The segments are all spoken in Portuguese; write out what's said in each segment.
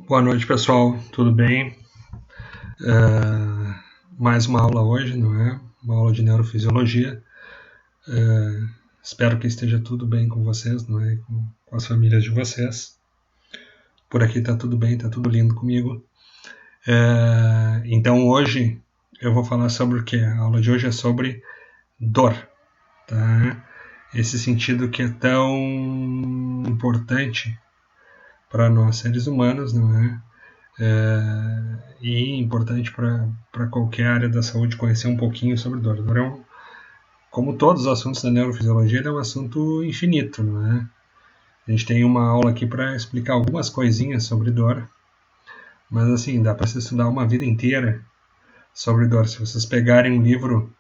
Boa noite, pessoal. Tudo bem? Mais uma aula hoje, não é? Uma aula de neurofisiologia. Espero que esteja tudo bem com vocês, não é? Com as famílias de vocês. Por aqui está tudo bem, está tudo lindo comigo. Então hoje eu vou falar sobre o que? A aula de hoje é sobre dor, tá? Esse sentido que é tão importante para nós seres humanos, não é? E importante para qualquer área da saúde conhecer um pouquinho sobre dor. Dor é como todos os assuntos da neurofisiologia, ele é um assunto infinito, não é? A gente tem uma aula aqui para explicar algumas coisinhas sobre dor, mas assim, dá para se estudar uma vida inteira sobre dor. Se vocês pegarem um livro,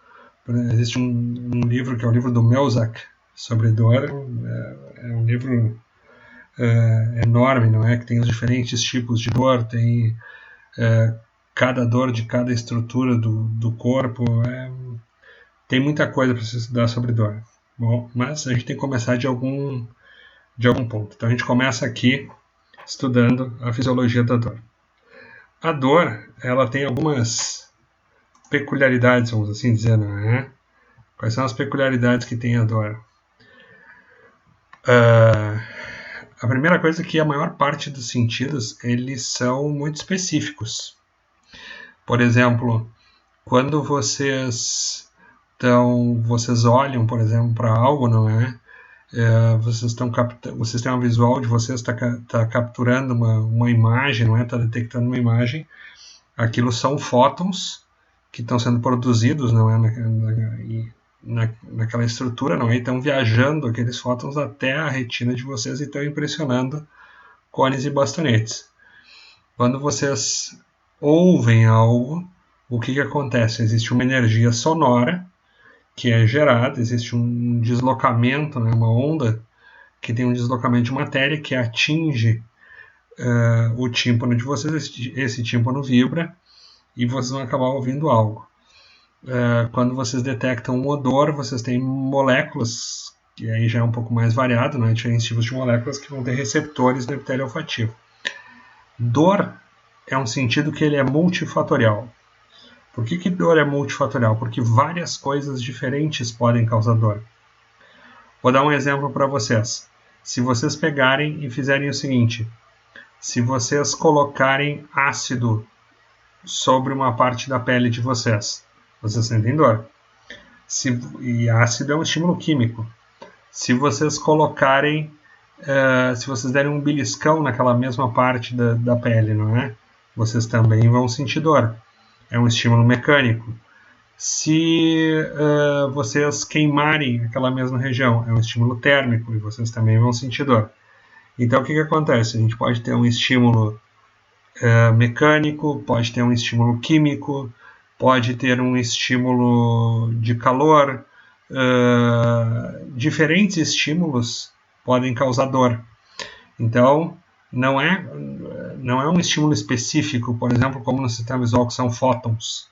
existe um livro que é o livro do Melzack sobre dor, é um livro enorme, não é? Que tem os diferentes tipos de dor, tem cada dor de cada estrutura do corpo, tem muita coisa para se estudar sobre dor. Bom, mas a gente tem que começar de algum ponto. Então a gente começa aqui estudando a fisiologia da dor. A dor, ela tem algumas peculiaridades, vamos assim dizer, não é? Quais são as peculiaridades que tem a dor? A primeira coisa é que a maior parte dos sentidos, eles são muito específicos. Por exemplo, quando vocês olham, por exemplo, para algo, não é? O sistema visual de vocês está capturando uma imagem, não é? Está detectando uma imagem. Aquilo são fótons que estão sendo produzidos, não é? Naquela estrutura, não é? E estão viajando aqueles fótons até a retina de vocês e estão impressionando cones e bastonetes. Quando vocês ouvem algo, o que acontece? Existe uma energia sonora que é gerada, existe um deslocamento, né, uma onda que tem um deslocamento de matéria que atinge o tímpano de vocês, esse tímpano vibra e vocês vão acabar ouvindo algo. Quando vocês detectam um odor, vocês têm moléculas, que aí já é um pouco mais variado, né, diferentes tipos de moléculas que vão ter receptores no epitélio olfativo. Dor é um sentido que ele é multifatorial. Por que dor é multifatorial? Porque várias coisas diferentes podem causar dor. Vou dar um exemplo para vocês. Se vocês pegarem e fizerem o seguinte, se vocês colocarem ácido sobre uma parte da pele de vocês sentem dor. E ácido é um estímulo químico. Se vocês colocarem, se vocês derem um beliscão naquela mesma parte da pele, não é? Vocês também vão sentir dor. É um estímulo mecânico. Se vocês queimarem aquela mesma região, é um estímulo térmico e vocês também vão sentir dor. Então, o que acontece? A gente pode ter um estímulo mecânico, pode ter um estímulo químico, pode ter um estímulo de calor. Diferentes estímulos podem causar dor. Então, não é um estímulo específico, por exemplo, como no sistema visual, que são fótons.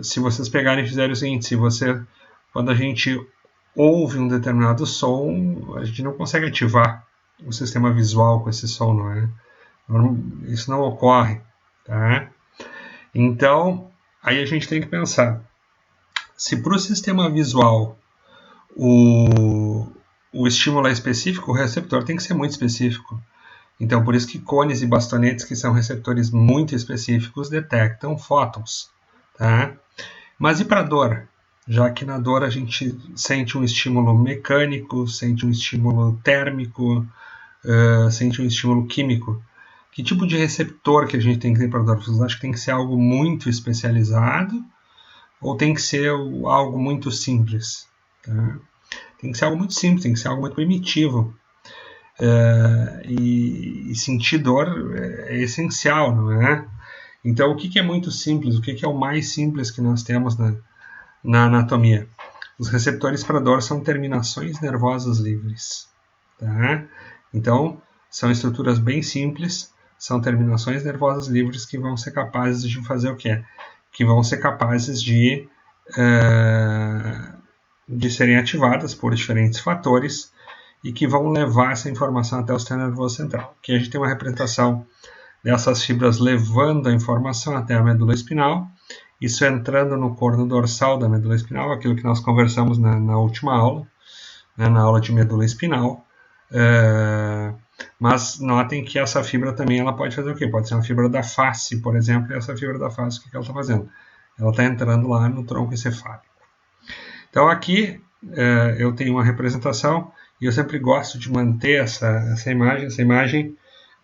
Se vocês pegarem e fizerem o seguinte, quando a gente ouve um determinado som, a gente não consegue ativar o sistema visual com esse som, não é? Isso não ocorre, tá? Então, aí a gente tem que pensar, se para o sistema visual o estímulo é específico, o receptor tem que ser muito específico. Então, por isso que cones e bastonetes, que são receptores muito específicos, detectam fótons. Tá? Mas e para a dor? Já que na dor a gente sente um estímulo mecânico, sente um estímulo térmico, sente um estímulo químico. Que tipo de receptor que a gente tem que ter para a dor? Vocês acham que tem que ser algo muito especializado ou tem que ser algo muito simples? Tá? Tem que ser algo muito simples, tem que ser algo muito primitivo. E sentir dor é essencial, não é? Então, o que é muito simples? O que é o mais simples que nós temos na anatomia? Os receptores para dor são terminações nervosas livres. Tá? Então, são estruturas bem simples, são terminações nervosas livres que vão ser capazes de fazer o quê? Que vão ser capazes de serem ativadas por diferentes fatores e que vão levar essa informação até o sistema nervoso central. Aqui a gente tem uma representação dessas fibras levando a informação até a medula espinal, isso entrando no corno dorsal da medula espinal, aquilo que nós conversamos na última aula, né, na aula de medula espinal. Mas notem que essa fibra também ela pode fazer o quê? Pode ser uma fibra da face, por exemplo, e essa fibra da face, o que ela está fazendo? Ela está entrando lá no tronco encefálico. Então aqui eu tenho uma representação, e eu sempre gosto de manter essa imagem. Essa imagem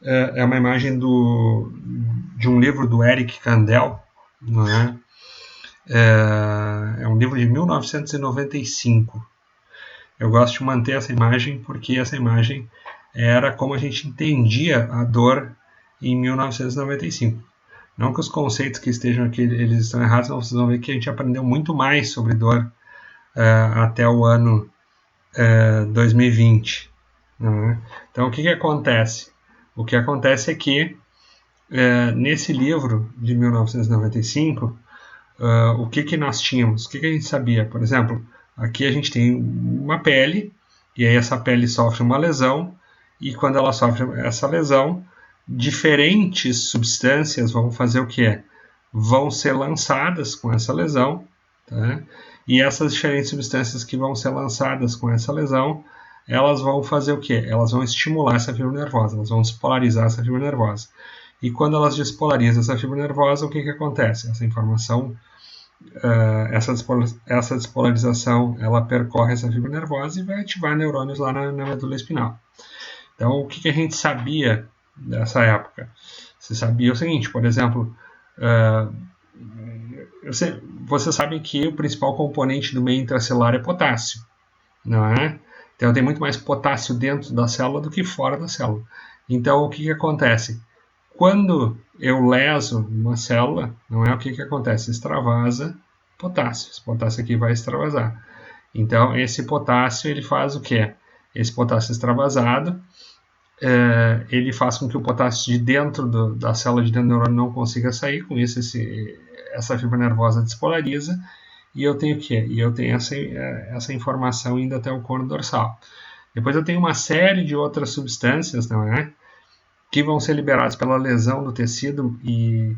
é uma imagem de um livro do Eric Kandel, não é? É um livro de 1995. Eu gosto de manter essa imagem porque essa imagem era como a gente entendia a dor em 1995. Não que os conceitos que estejam aqui eles estão errados, não, vocês vão ver que a gente aprendeu muito mais sobre dor até o ano 2020. Né? Então, o que acontece? O que acontece é que, nesse livro de 1995, o que nós tínhamos? O que a gente sabia? Por exemplo, aqui a gente tem uma pele, e aí essa pele sofre uma lesão, e quando ela sofre essa lesão, diferentes substâncias vão fazer o quê? Vão ser lançadas com essa lesão, tá? E essas diferentes substâncias que vão ser lançadas com essa lesão, elas vão fazer o quê? Elas vão estimular essa fibra nervosa, elas vão despolarizar essa fibra nervosa. E quando elas despolarizam essa fibra nervosa, o que acontece? Essa informação, essa despolarização, ela percorre essa fibra nervosa e vai ativar neurônios lá na medula espinal. Então, o que a gente sabia dessa época? Você sabia o seguinte, por exemplo, vocês sabem que o principal componente do meio intracelular é potássio, não é? Então tem muito mais potássio dentro da célula do que fora da célula. Então o que acontece? Quando eu leso uma célula, não é, o que acontece? Extravasa potássio. Esse potássio aqui vai extravasar. Então esse potássio ele faz o quê? Esse potássio extravasado ele faz com que o potássio de dentro da célula de dentro do neurônio não consiga sair, com isso essa fibra nervosa despolariza, e eu tenho o quê? E eu tenho essa informação indo até o corno dorsal. Depois eu tenho uma série de outras substâncias, não é? Que vão ser liberadas pela lesão do tecido e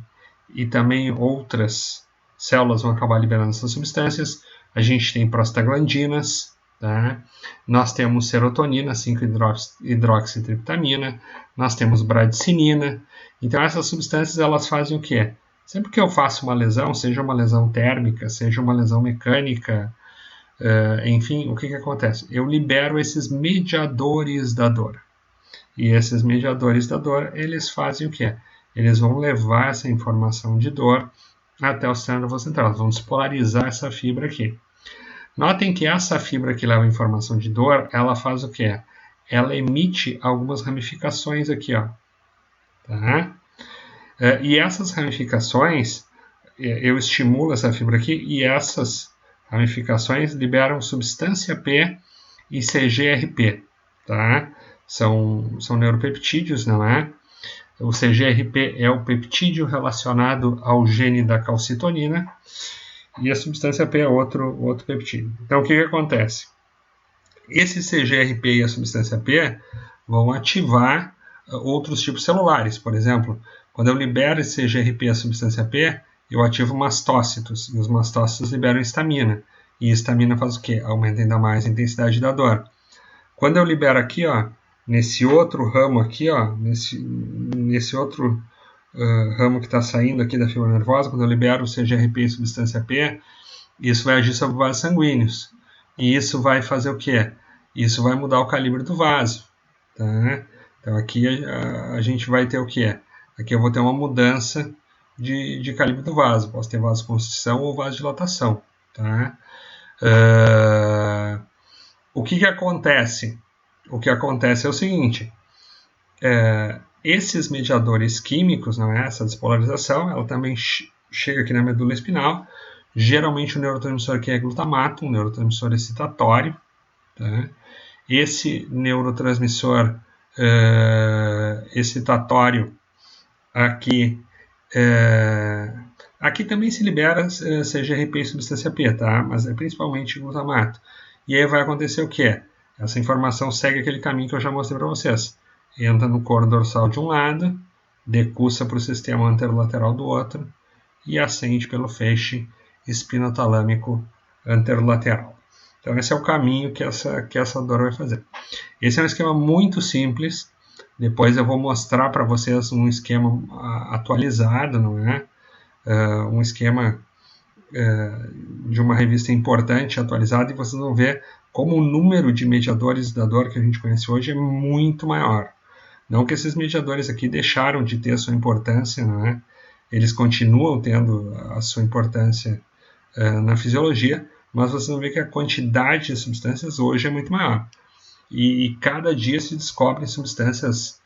também outras células vão acabar liberando essas substâncias. A gente tem prostaglandinas, tá? Nós temos serotonina, 5-hidroxitriptamina, nós temos bradicinina. Então essas substâncias elas fazem o quê? Sempre que eu faço uma lesão, seja uma lesão térmica, seja uma lesão mecânica, enfim, o que acontece? Eu libero esses mediadores da dor. E esses mediadores da dor, eles fazem o quê? Eles vão levar essa informação de dor até o sistema nervoso central, eles vão despolarizar essa fibra aqui. Notem que essa fibra que leva a informação de dor, ela faz o quê? Ela emite algumas ramificações aqui, ó. Tá? E essas ramificações, eu estimulo essa fibra aqui, e essas ramificações liberam substância P e CGRP, tá? São neuropeptídeos, não é? O CGRP é o peptídeo relacionado ao gene da calcitonina, e a substância P é outro peptídeo. Então, o que acontece? Esse CGRP e a substância P vão ativar outros tipos celulares. Por exemplo, quando eu libero esse CGRP e a substância P, eu ativo mastócitos, e os mastócitos liberam histamina. E histamina faz o quê? Aumenta ainda mais a intensidade da dor. Quando eu libero aqui, ó, nesse outro ramo aqui, ó, nesse outro ramo que está saindo aqui da fibra nervosa, quando eu libero o CGRP e substância P, isso vai agir sobre vasos sanguíneos. E isso vai fazer o quê? Isso vai mudar o calibre do vaso. Tá? Então aqui a gente vai ter o quê? Aqui eu vou ter uma mudança de calibre do vaso. Posso ter vasoconstrição ou vasodilatação. Tá? O que acontece? O que acontece é o seguinte. Esses mediadores químicos, não é? Essa despolarização, ela também chega aqui na medula espinal. Geralmente o neurotransmissor que é glutamato, um neurotransmissor excitatório. Tá? Esse neurotransmissor excitatório aqui, aqui também se libera CGRP e substância P, tá? Mas é principalmente glutamato. E aí vai acontecer o quê? Essa informação segue aquele caminho que eu já mostrei para vocês. Entra no coro dorsal de um lado, decursa para o sistema anterolateral do outro e ascende pelo feixe espinotalâmico anterolateral. Então esse é o caminho que essa dor vai fazer. Esse é um esquema muito simples. Depois eu vou mostrar para vocês um esquema atualizado, não é? Um esquema de uma revista importante, atualizada, e vocês vão ver como o número de mediadores da dor que a gente conhece hoje é muito maior. Não que esses mediadores aqui deixaram de ter a sua importância, não é? Eles continuam tendo a sua importância na fisiologia, mas vocês vão ver que a quantidade de substâncias hoje é muito maior. E cada dia se descobrem substâncias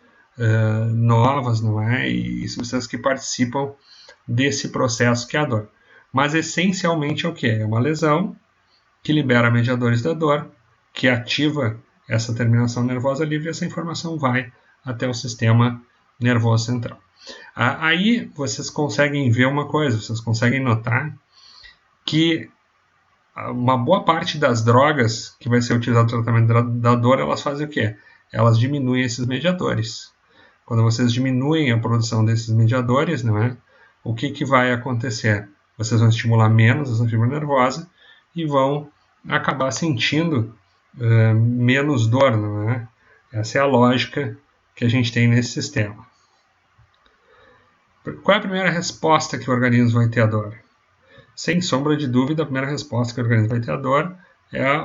novas, não é? E substâncias que participam desse processo que é a dor. Mas essencialmente é o que? É uma lesão que libera mediadores da dor, que ativa essa terminação nervosa livre, e essa informação vai até o sistema nervoso central. Aí vocês conseguem ver uma coisa, vocês conseguem notar que uma boa parte das drogas que vai ser utilizada no tratamento da dor, elas fazem o quê? Elas diminuem esses mediadores. Quando vocês diminuem a produção desses mediadores, não é? O que vai acontecer? Vocês vão estimular menos essa fibra nervosa e vão acabar sentindo menos dor, não é? Essa é a lógica que a gente tem nesse sistema. Qual é a primeira resposta que o organismo vai ter à dor? Sem sombra de dúvida, a primeira resposta que o organismo vai ter à dor é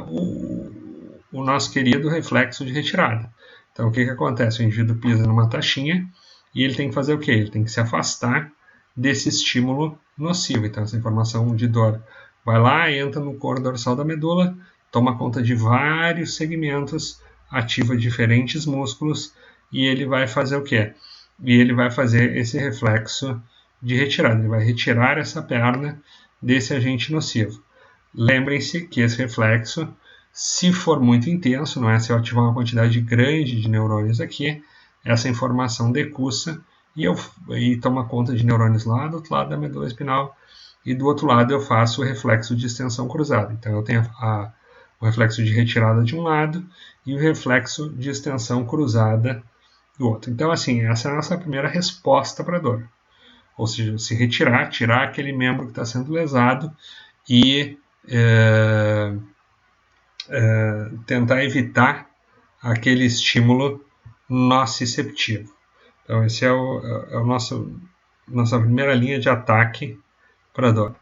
o nosso querido reflexo de retirada. Então, o que acontece? O indivíduo pisa numa taxinha e ele tem que fazer o quê? Ele tem que se afastar desse estímulo nocivo. Então, essa informação de dor vai lá, entra no coro dorsal da medula, toma conta de vários segmentos, ativa diferentes músculos e ele vai fazer o quê? E ele vai fazer esse reflexo de retirada. Ele vai retirar essa perna desse agente nocivo. Lembrem-se que esse reflexo, se for muito intenso, não é? Se eu ativar uma quantidade grande de neurônios aqui, essa informação decursa e toma conta de neurônios lá do outro lado da medula espinal, e do outro lado eu faço o reflexo de extensão cruzada. Então eu tenho o reflexo de retirada de um lado e o reflexo de extensão cruzada do outro. Então, assim, essa é a nossa primeira resposta para a dor. Ou seja, se retirar, tirar aquele membro que está sendo lesado e tentar evitar aquele estímulo nociceptivo. Então, esse é o nossa primeira linha de ataque para a dor.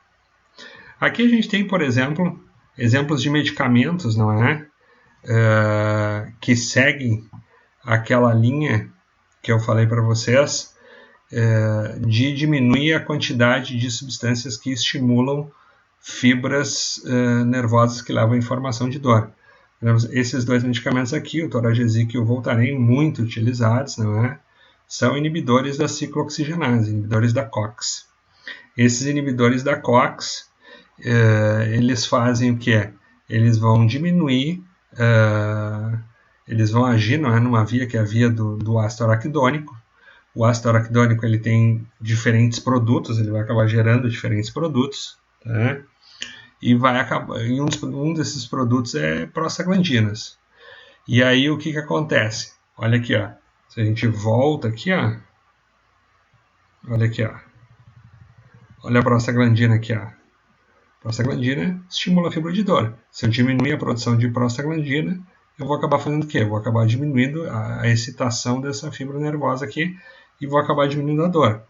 Aqui a gente tem, por exemplo, exemplos de medicamentos, não é? Que seguem aquela linha que eu falei para vocês, de diminuir a quantidade de substâncias que estimulam fibras nervosas que levam à informação de dor. Esses dois medicamentos aqui, o Toragesic e o Voltaren, muito utilizados, não é? São inibidores da ciclooxigenase, inibidores da COX. Esses inibidores da COX, eles fazem o que? Eles vão diminuir, eles vão agir, não é, numa via que é a via do ácido araquidônico. O ácido araquidônico ele tem diferentes produtos, ele vai acabar gerando diferentes produtos, tá? E vai acabar, e um desses produtos é prostaglandinas. E aí o que acontece? Olha aqui, ó. Se a gente volta aqui, ó. Olha aqui, ó. Olha a prostaglandina aqui, ó. A prostaglandina estimula a fibra de dor. Se eu diminuir a produção de prostaglandina, eu vou acabar fazendo o quê? Eu vou acabar diminuindo a excitação dessa fibra nervosa aqui e vou acabar diminuindo a dor.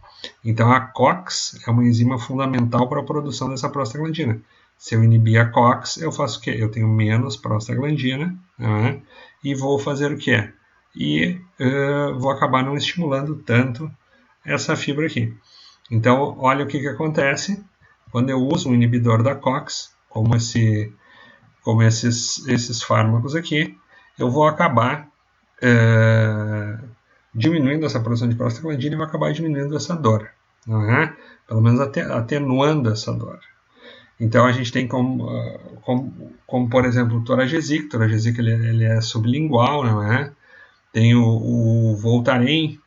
Então a COX é uma enzima fundamental para a produção dessa prostaglandina. Se eu inibir a COX, eu faço o quê? Eu tenho menos prostaglandina, né? E vou fazer o quê? E vou acabar não estimulando tanto essa fibra aqui. Então, olha o que acontece quando eu uso um inibidor da COX, como esses fármacos aqui, eu vou acabar diminuindo essa produção de prostaglandina e vou acabar diminuindo essa dor, não é? Pelo menos atenuando essa dor. Então a gente tem como por exemplo, o Toragesic. O Toragesic ele é sublingual, não é? Tem o Voltaren.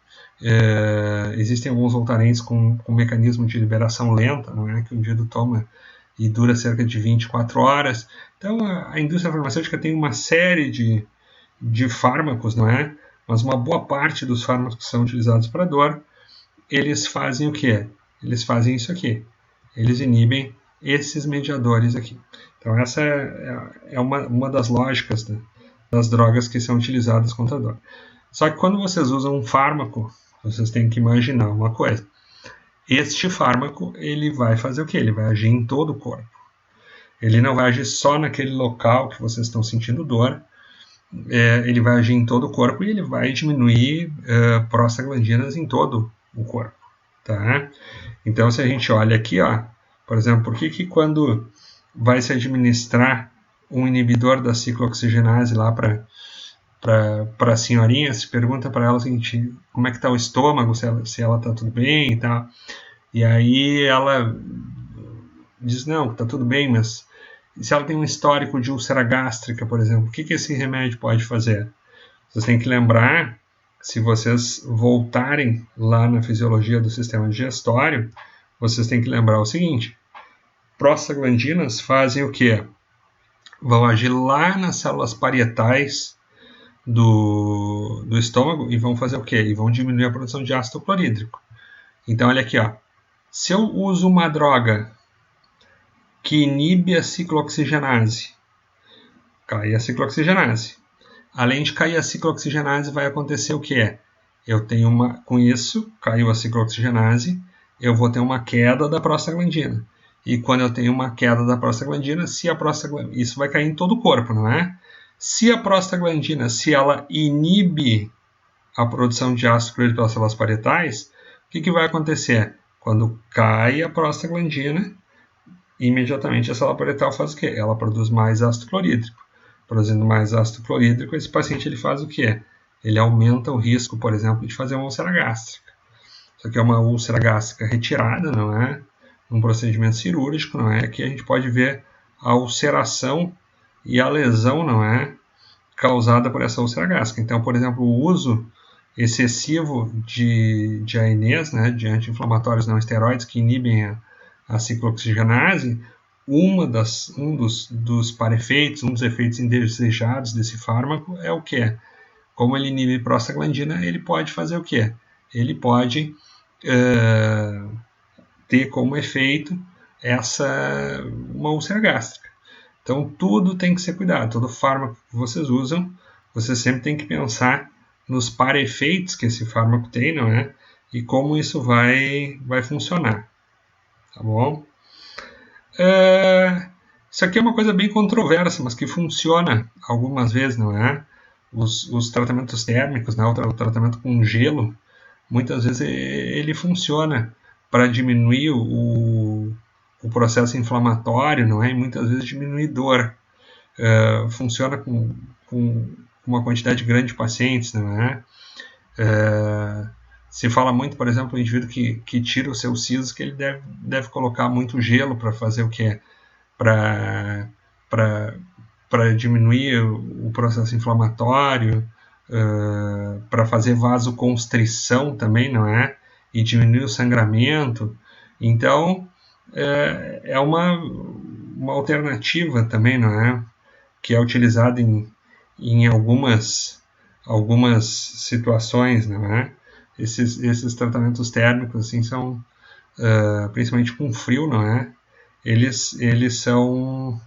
Existem alguns Voltarens com mecanismo de liberação lenta, não é? Que o indivíduo toma e dura cerca de 24 horas. Então a indústria farmacêutica tem uma série de fármacos, não é? Mas uma boa parte dos fármacos que são utilizados para dor, eles fazem o quê? Eles fazem isso aqui. Eles inibem esses mediadores aqui. Então essa é uma das lógicas, né, das drogas que são utilizadas contra a dor. Só que quando vocês usam um fármaco, vocês têm que imaginar uma coisa. Este fármaco, ele vai fazer o quê? Ele vai agir em todo o corpo. Ele não vai agir só naquele local que vocês estão sentindo dor, ele vai agir em todo o corpo e ele vai diminuir prostaglandinas em todo o corpo. Tá? Então, se a gente olha aqui, ó, por exemplo, por que quando vai se administrar um inibidor da ciclooxigenase lá para a senhorinha, se pergunta para ela o seguinte, como é que está o estômago, se ela está tudo bem e tal. E aí ela diz, não, está tudo bem, mas se ela tem um histórico de úlcera gástrica, por exemplo, o que esse remédio pode fazer? Vocês têm que lembrar, se vocês voltarem lá na fisiologia do sistema digestório, vocês têm que lembrar o seguinte, prostaglandinas fazem o quê? Vão agir lá nas células parietais do estômago e vão fazer o quê? E vão diminuir a produção de ácido clorídrico. Então, olha aqui, ó. Se eu uso uma droga que inibe a ciclooxigenase, cai a ciclooxigenase. Além de cair a ciclooxigenase, vai acontecer o quê? Eu tenho com isso, caiu a ciclooxigenase, eu vou ter uma queda da prostaglandina. E quando eu tenho uma queda da prostaglandina, isso vai cair em todo o corpo, não é? Se a prostaglandina, se ela inibe a produção de ácido clorídrico pelas células parietais, o que vai acontecer? Quando cai a prostaglandina, imediatamente a célula parietal faz o quê? Ela produz mais ácido clorídrico. Produzindo mais ácido clorídrico, esse paciente ele faz o quê? Ele aumenta o risco, por exemplo, de fazer uma úlcera gástrica. Isso aqui é uma úlcera gástrica retirada, não é? Um procedimento cirúrgico, não é? Aqui a gente pode ver a ulceração e a lesão, não é? Causada por essa úlcera gástrica. Então, por exemplo, o uso excessivo de ANEs, né? De anti-inflamatórios não esteroides que inibem a ciclooxigenase, um dos parefeitos, um dos efeitos indesejados desse fármaco é o que? Como ele inibe prostaglandina, ele pode fazer o quê? Ele pode ter como efeito uma úlcera gástrica. Então, tudo tem que ser cuidado. Todo fármaco que vocês usam, vocês sempre tem que pensar nos parefeitos que esse fármaco tem, não é? E como isso vai funcionar. Tá bom? Isso aqui é uma coisa bem controversa, mas que funciona algumas vezes, não é? Os tratamentos térmicos, né? O tratamento com gelo, muitas vezes ele funciona para diminuir o processo inflamatório, não é? E muitas vezes diminuir dor. Funciona com uma quantidade grande de pacientes, não é? Se fala muito, por exemplo, o indivíduo que tira o seu siso, que ele deve colocar muito gelo para fazer o quê? Para diminuir o processo inflamatório, para fazer vasoconstrição também, não é? E diminuir o sangramento. Então, é uma alternativa também, não é? Que é utilizada em algumas situações, não é? Esses tratamentos térmicos assim, são, principalmente com frio, não é? Eles são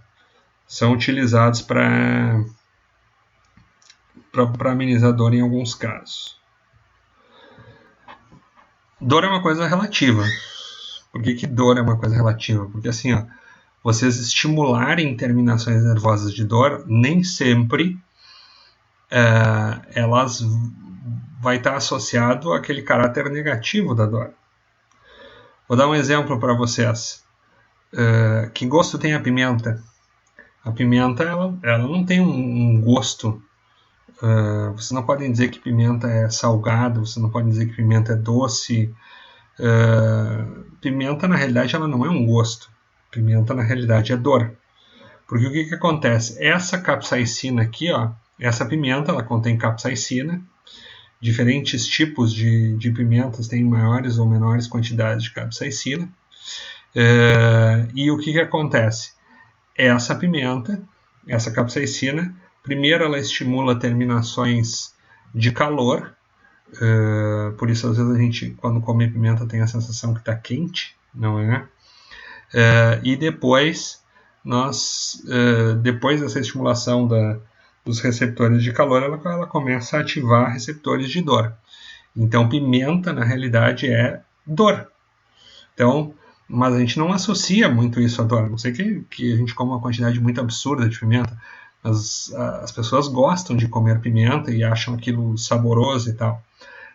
utilizados para amenizar dor em alguns casos. Dor é uma coisa relativa. Por que dor é uma coisa relativa? Porque assim, ó, vocês estimularem terminações nervosas de dor, nem sempre elas vai estar associado àquele caráter negativo da dor. Vou dar um exemplo para vocês. Que gosto tem a pimenta? A pimenta ela não tem um gosto. Vocês não podem dizer que pimenta é salgada, vocês não podem dizer que pimenta é doce. Pimenta, na realidade, ela não é um gosto. Pimenta, na realidade, é dor. Porque o que acontece? Essa capsaicina aqui, ó, essa pimenta, ela contém capsaicina. Diferentes tipos de pimentas têm maiores ou menores quantidades de capsaicina. E o que acontece? Essa pimenta, essa capsaicina, Primeiro, ela estimula terminações de calor, por isso às vezes a gente, quando come pimenta, tem a sensação que está quente, não é? E depois, depois dessa estimulação dos receptores de calor, ela começa a ativar receptores de dor. Então, pimenta, na realidade, é dor. Então, mas a gente não associa muito isso à dor. A não sei que a gente coma uma quantidade muito absurda de pimenta, mas as pessoas gostam de comer pimenta e acham aquilo saboroso e tal.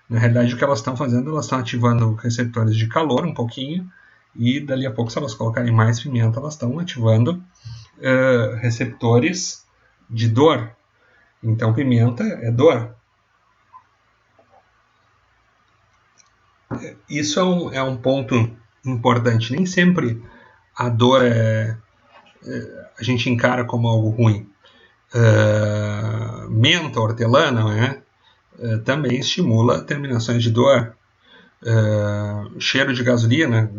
Na realidade, o que elas estão fazendo, elas estão ativando receptores de calor um pouquinho, e dali a pouco, se elas colocarem mais pimenta, elas estão ativando receptores de dor. Então, pimenta é dor. Isso é um ponto importante. Nem sempre a dor a gente encara como algo ruim. Menta, hortelã, não é? Também estimula terminações de dor. Cheiro de gasolina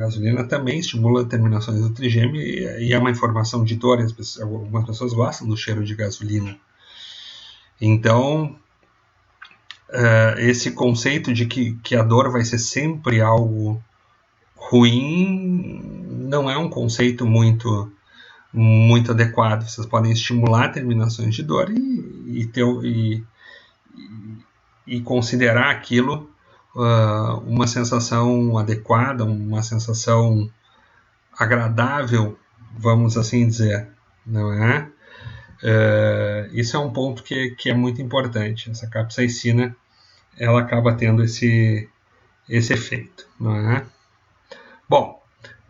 também estimula terminações do trigêmeo e é uma informação de dor. Algumas pessoas gostam do cheiro de gasolina. Então, esse conceito de que a dor vai ser sempre algo ruim não é um conceito muito adequado. Vocês podem estimular terminações de dor e considerar aquilo uma sensação adequada, uma sensação agradável, vamos assim dizer, não é? Isso é um ponto que é muito importante. Essa capsaicina, ela acaba tendo esse efeito, não é? Bom,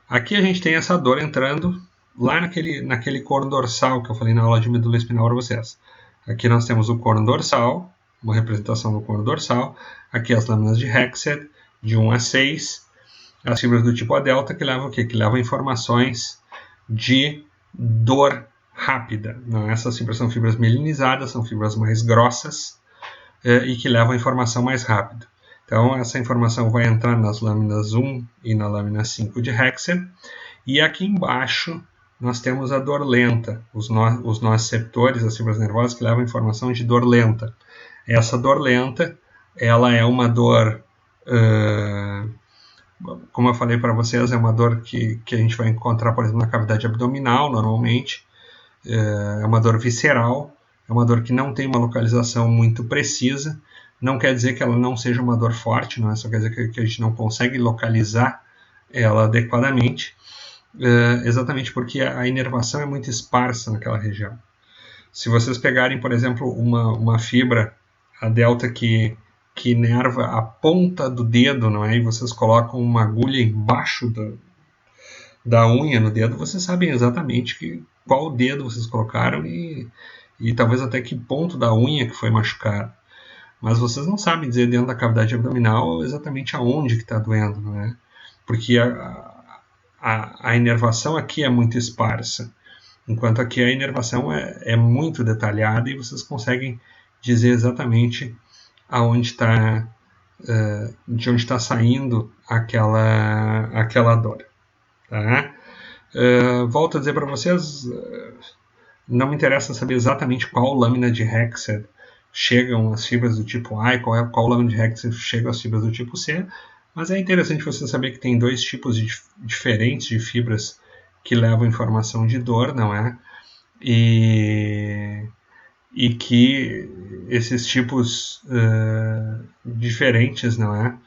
aqui a gente tem essa dor entrando lá naquele corno dorsal que eu falei na aula de medula espinhal para vocês. Aqui nós temos o corno dorsal, uma representação do corno dorsal. Aqui as lâminas de Hexed, de 1 a 6. As fibras do tipo A delta, que levam o quê? Que levam informações de dor rápida. Não, essas fibras são fibras mielinizadas, são fibras mais grossas e que levam a informação mais rápido. Então, essa informação vai entrar nas lâminas 1 e na lâmina 5 de Hexed. E aqui embaixo nós temos a dor lenta, os nociceptores, as fibras nervosas que levam a informação de dor lenta. Essa dor lenta, ela é uma dor, como eu falei para vocês, é uma dor que a gente vai encontrar, por exemplo, na cavidade abdominal, normalmente. É uma dor visceral, é uma dor que não tem uma localização muito precisa. Não quer dizer que ela não seja uma dor forte, não é só quer dizer que a gente não consegue localizar ela adequadamente, exatamente porque a inervação é muito esparsa naquela região. Se vocês pegarem, por exemplo, uma fibra, a delta que inerva a ponta do dedo, não é? E vocês colocam uma agulha embaixo da unha no dedo, vocês sabem exatamente qual dedo vocês colocaram e talvez até que ponto da unha que foi machucado. Mas vocês não sabem dizer dentro da cavidade abdominal exatamente aonde que está doendo, não é? Porque a inervação aqui é muito esparsa, enquanto aqui a inervação é muito detalhada e vocês conseguem dizer exatamente aonde está, de onde está saindo aquela dor. Tá? Volto a dizer para vocês, não me interessa saber exatamente qual lâmina de Hexed chegam as fibras do tipo A e qual lâmina de Hexed chegam as fibras do tipo C, mas é interessante você saber que tem dois tipos diferentes de fibras que levam informação de dor, não é? E que esses tipos diferentes, não é?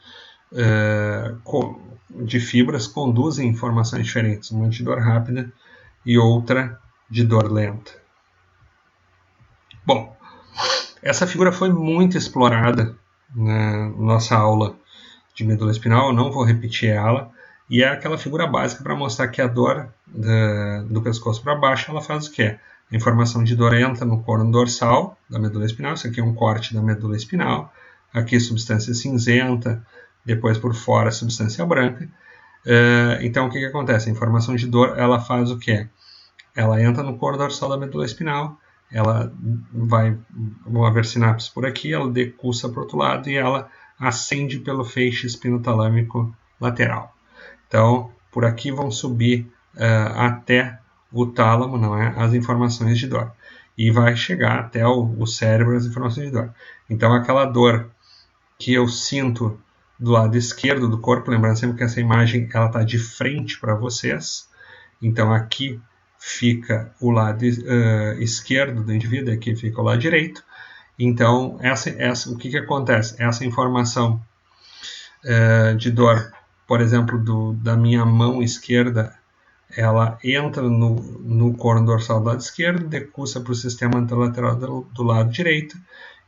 De fibras conduzem informações diferentes, uma de dor rápida e outra de dor lenta. Bom, essa figura foi muito explorada na nossa aula de medula espinhal, eu não vou repetir ela, e é aquela figura básica para mostrar que a dor do pescoço para baixo, ela faz o quê? A informação de dor entra no corno dorsal da medula espinhal, isso aqui é um corte da medula espinal, aqui substância cinzenta, depois por fora substância branca. Então o que acontece? A informação de dor, ela faz o quê? Ela entra no corno dorsal da medula espinal, vão haver sinapses por aqui, ela decursa para o outro lado e ela ascende pelo feixe espinotalâmico lateral. Então, por aqui vão subir até o tálamo, não é? As informações de dor. e vai chegar até o cérebro as informações de dor. Então, aquela dor que eu sinto do lado esquerdo do corpo, lembrando sempre que essa imagem está de frente para vocês, então aqui fica o lado esquerdo do indivíduo, aqui fica o lado direito. Então, o que acontece? Essa informação de dor, por exemplo, da minha mão esquerda, ela entra no corno dorsal do lado esquerdo, decursa para o sistema anterolateral do lado direito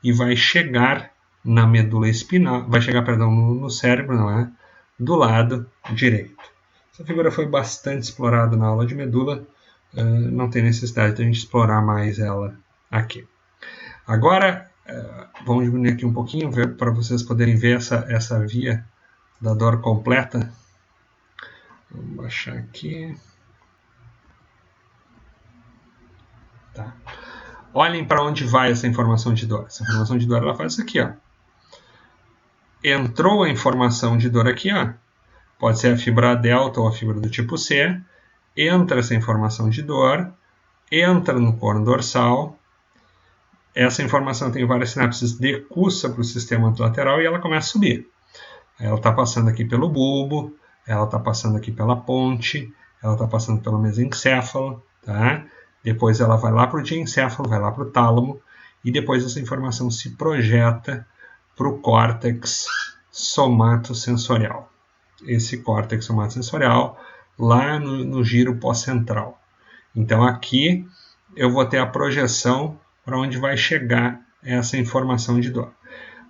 e vai chegar na medula espinal, vai chegar, perdão, no cérebro, não é? Do lado direito. Essa figura foi bastante explorada na aula de medula, não tem necessidade de a gente explorar mais ela aqui. Agora, vamos diminuir aqui um pouquinho para vocês poderem ver essa via da dor completa. Vamos baixar aqui. Tá. Olhem para onde vai essa informação de dor. Essa informação de dor ela faz isso aqui, ó. Entrou a informação de dor aqui, ó. Pode ser a fibra delta ou a fibra do tipo C. Entra essa informação de dor, entra no corno dorsal. Essa informação tem várias sinapses, decursa para o sistema anterolateral e ela começa a subir. Ela está passando aqui pelo bulbo, ela está passando aqui pela ponte, ela está passando pelo mesencéfalo, tá? Depois ela vai lá para o diencéfalo, vai lá para o tálamo, e depois essa informação se projeta para o córtex somatosensorial. Esse córtex somatosensorial lá no giro pós-central. Então aqui eu vou ter a projeção para onde vai chegar essa informação de dor.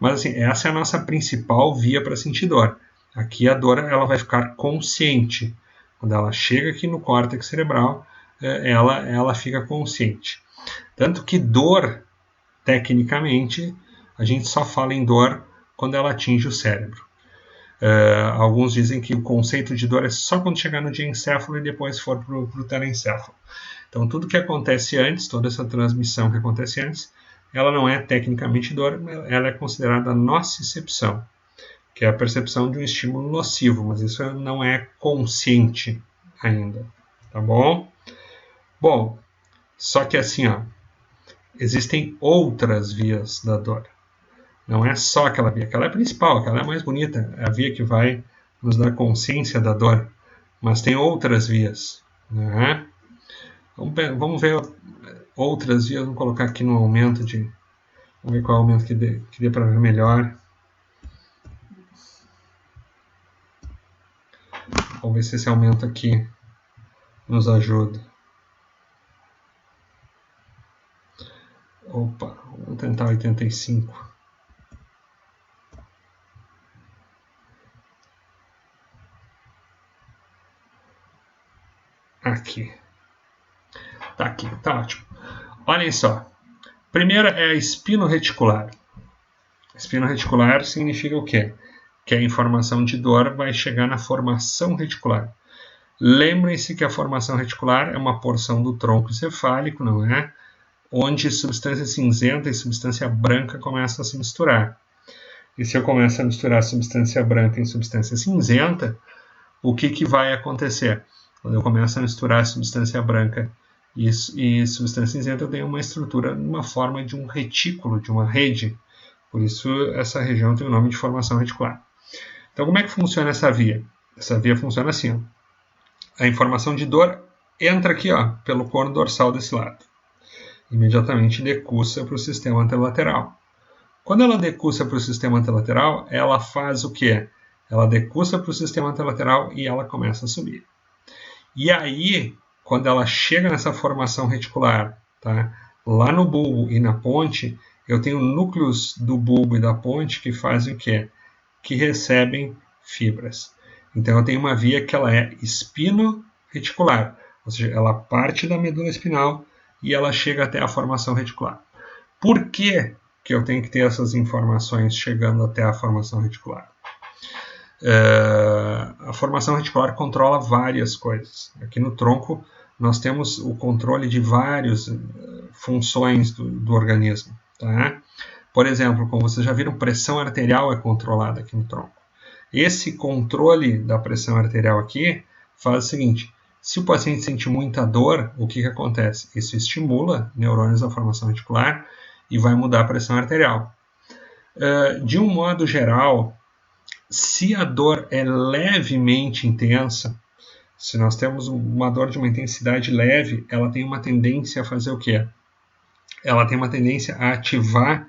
Mas assim, essa é a nossa principal via para sentir dor. Aqui a dor ela vai ficar consciente. Quando ela chega aqui no córtex cerebral, ela fica consciente. Tanto que dor, tecnicamente, a gente só fala em dor quando ela atinge o cérebro. Alguns dizem que o conceito de dor é só quando chegar no diencéfalo e depois for para o telencéfalo. Então, tudo que acontece antes, toda essa transmissão que acontece antes, ela não é tecnicamente dor, ela é considerada nocicepção, que é a percepção de um estímulo nocivo, mas isso não é consciente ainda, tá bom? Bom, só que assim, ó, existem outras vias da dor. Não é só aquela via, aquela é a principal, aquela é a mais bonita, é a via que vai nos dar consciência da dor, mas tem outras vias, né? Vamos ver outras vias, vamos colocar aqui no aumento de... Vamos ver qual aumento que dê para ver melhor. Vamos ver se esse aumento aqui nos ajuda. Opa, vamos tentar 85. Aqui. Tá aqui, tá ótimo. Olhem só. Primeira é a espino-reticular. Espino-reticular significa o quê? Que a informação de dor vai chegar na formação reticular. Lembrem-se que a formação reticular é uma porção do tronco encefálico, não é? Onde substância cinzenta e substância branca começam a se misturar. E se eu começar a misturar substância branca em substância cinzenta, o que vai acontecer? Quando eu começo a misturar substância branca e substância cinzenta, eu tenho uma estrutura, uma forma de um retículo, de uma rede. Por isso, essa região tem o nome de formação reticular. Então, como é que funciona essa via? Essa via funciona assim, ó. A informação de dor entra aqui, ó, pelo corno dorsal desse lado. Imediatamente decursa para o sistema anterolateral. Quando ela decursa para o sistema anterolateral, ela faz o quê? Ela decursa para o sistema anterolateral e ela começa a subir. E aí, quando ela chega nessa formação reticular, tá? Lá no bulbo e na ponte, eu tenho núcleos do bulbo e da ponte que fazem o quê? Que recebem fibras. Então, eu tenho uma via que ela é espino-reticular, ou seja, ela parte da medula espinal e ela chega até a formação reticular. Por que eu tenho que ter essas informações chegando até a formação reticular? A formação reticular controla várias coisas. Aqui no tronco, nós temos o controle de várias funções do organismo. Tá? Por exemplo, como vocês já viram, pressão arterial é controlada aqui no tronco. Esse controle da pressão arterial aqui faz o seguinte: Se o paciente sente muita dor, o que acontece? Isso estimula neurônios da formação reticular e vai mudar a pressão arterial. De um modo geral, se a dor é levemente intensa, se nós temos uma dor de uma intensidade leve, ela tem uma tendência a fazer o quê? Ela tem uma tendência a ativar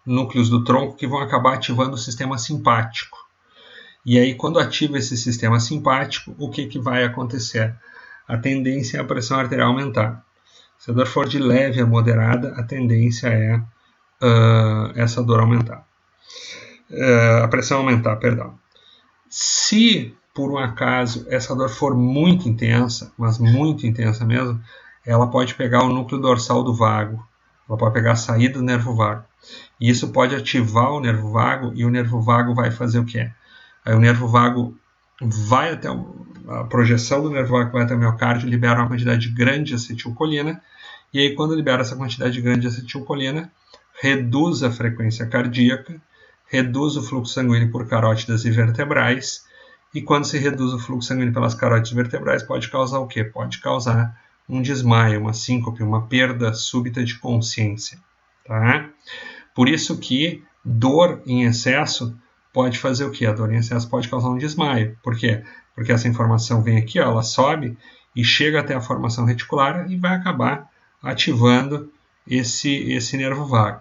núcleos do tronco que vão acabar ativando o sistema simpático. E aí, quando ativa esse sistema simpático, o que vai acontecer? A tendência é a pressão arterial aumentar. Se a dor for de leve a moderada, a tendência é essa dor aumentar. A pressão aumentar, perdão. Se, por um acaso, essa dor for muito intensa, mas muito intensa mesmo, ela pode pegar o núcleo dorsal do vago. Ela pode pegar a saída do nervo vago. E isso pode ativar o nervo vago, e o nervo vago vai fazer o quê? Aí o nervo vago vai até a projeção do nervo vago vai até o miocárdio, libera uma quantidade grande de acetilcolina, e aí quando libera essa quantidade grande de acetilcolina, reduz a frequência cardíaca, reduz o fluxo sanguíneo por carótidas e vertebrais, e quando se reduz o fluxo sanguíneo pelas carótidas vertebrais, pode causar o quê? Pode causar um desmaio, uma síncope, uma perda súbita de consciência. Tá? Por isso que dor em excesso pode fazer o quê? A dor em excesso pode causar um desmaio. Por quê? Porque essa informação vem aqui, ó, ela sobe e chega até a formação reticular e vai acabar ativando esse nervo vago.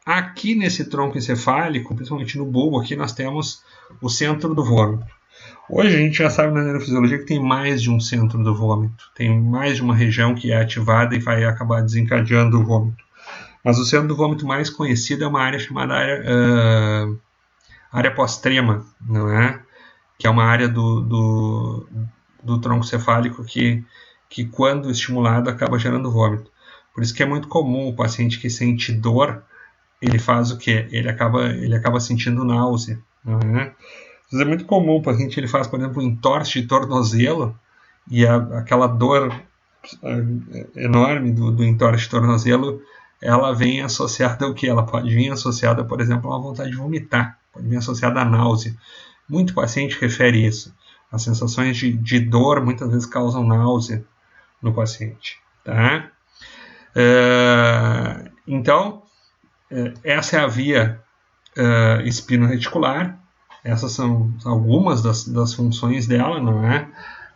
Aqui nesse tronco encefálico, principalmente no bulbo, aqui nós temos o centro do vômito. Hoje a gente já sabe na neurofisiologia que tem mais de um centro do vômito. Tem mais de uma região que é ativada e vai acabar desencadeando o vômito. Mas o centro do vômito mais conhecido é uma área chamada área pós-trema, não é? Que é uma área do tronco cefálico que quando estimulado acaba gerando vômito. Por isso que é muito comum o paciente que sente dor, ele faz o quê? Ele acaba sentindo náusea, não é? Isso é muito comum, o paciente ele faz, por exemplo, um entorse de tornozelo e aquela dor enorme do entorse de tornozelo, ela vem associada ao quê? Ela pode vir associada, por exemplo, a uma vontade de vomitar, pode vir associada à náusea. Muito paciente refere isso. As sensações de dor muitas vezes causam náusea no paciente. Tá? Então, essa é a via espino-reticular. Essas são algumas das funções dela, não é?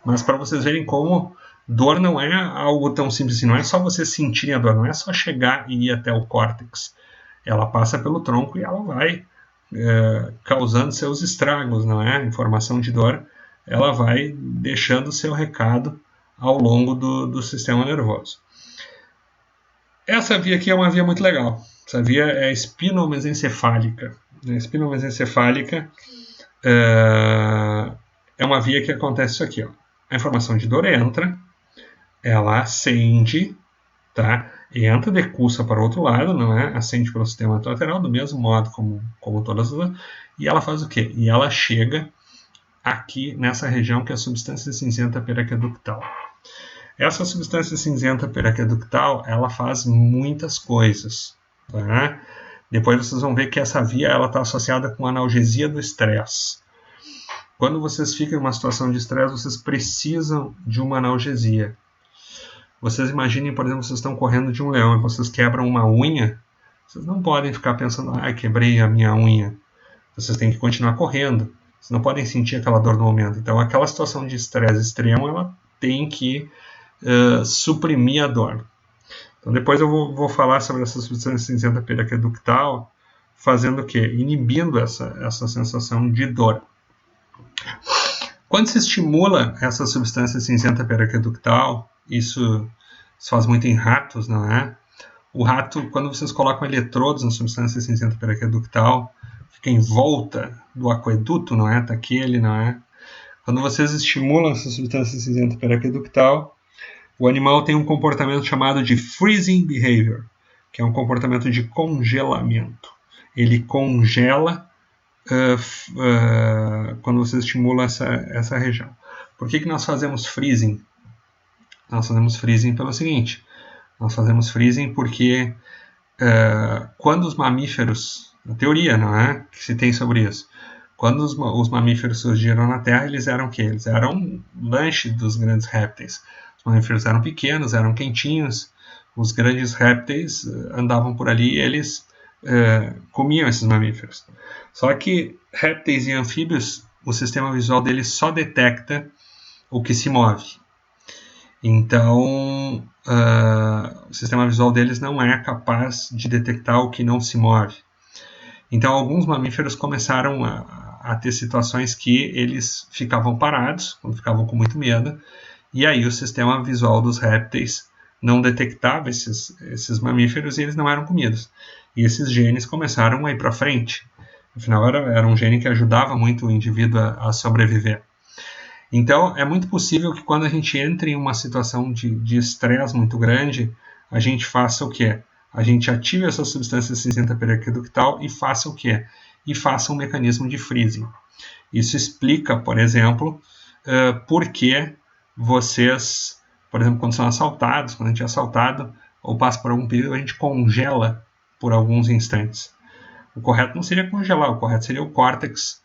Mas para vocês verem como dor não é algo tão simples assim, não é só você sentir a dor, não é só chegar e ir até o córtex. Ela passa pelo tronco e ela vai causando seus estragos, não é? A informação de dor, ela vai deixando seu recado ao longo do sistema nervoso. Essa via aqui é uma via muito legal. Essa via é espinomesencefálica. A espinomesencefálica é uma via que acontece isso aqui, ó. A informação de dor entra, ela ascende, tá? Entra, decursa para o outro lado, não é? Ascende pelo sistema lateral, do mesmo modo como todas as... E ela faz o quê? E ela chega aqui nessa região que é a substância cinzenta periaqueductal. Essa substância cinzenta periaqueductal, ela faz muitas coisas, tá? Depois vocês vão ver que essa via está associada com analgesia do estresse. Quando vocês ficam em uma situação de estresse, vocês precisam de uma analgesia. Vocês imaginem, por exemplo, vocês estão correndo de um leão e vocês quebram uma unha, vocês não podem ficar pensando, quebrei a minha unha. Vocês têm que continuar correndo. Vocês não podem sentir aquela dor no momento. Então, aquela situação de estresse extremo, ela tem que suprimir a dor. Então, depois eu vou falar sobre essa substância cinzenta periaqueductal, fazendo o quê? Inibindo essa sensação de dor. Quando se estimula essa substância cinzenta periaqueductal, isso se faz muito em ratos, não é? O rato, quando vocês colocam eletrodos na substância cinzenta periaqueductal, fica em volta do aqueduto, não é? Tá aquele, não é? Quando vocês estimulam essa substância cinzenta periaqueductal, o animal tem um comportamento chamado de freezing behavior, que é um comportamento de congelamento. Ele congela quando você estimula essa região. Por que nós fazemos freezing? Nós fazemos freezing pelo seguinte, nós fazemos freezing porque quando os mamíferos, a teoria, não é, que se tem sobre isso, Quando os mamíferos surgiram na Terra, eles eram o quê? Eles eram lanche dos grandes répteis. Os mamíferos eram pequenos, eram quentinhos, os grandes répteis andavam por ali e eles comiam esses mamíferos. Só que répteis e anfíbios, o sistema visual deles só detecta o que se move. Então, o sistema visual deles não é capaz de detectar o que não se move. Então, alguns mamíferos começaram a ter situações que eles ficavam parados, quando ficavam com muito medo, e aí o sistema visual dos répteis não detectava esses mamíferos e eles não eram comidos. E esses genes começaram a ir para frente. Afinal, era um gene que ajudava muito o indivíduo a sobreviver. Então, é muito possível que quando a gente entre em uma situação de estresse muito grande, a gente faça o quê? A gente ative essa substância cinzenta periaqueductal e faça o quê? E faça um mecanismo de freezing. Isso explica, por exemplo, por que vocês, por exemplo, quando são assaltados, quando a gente é assaltado ou passa por algum período, a gente congela por alguns instantes. O correto não seria congelar, o correto seria o córtex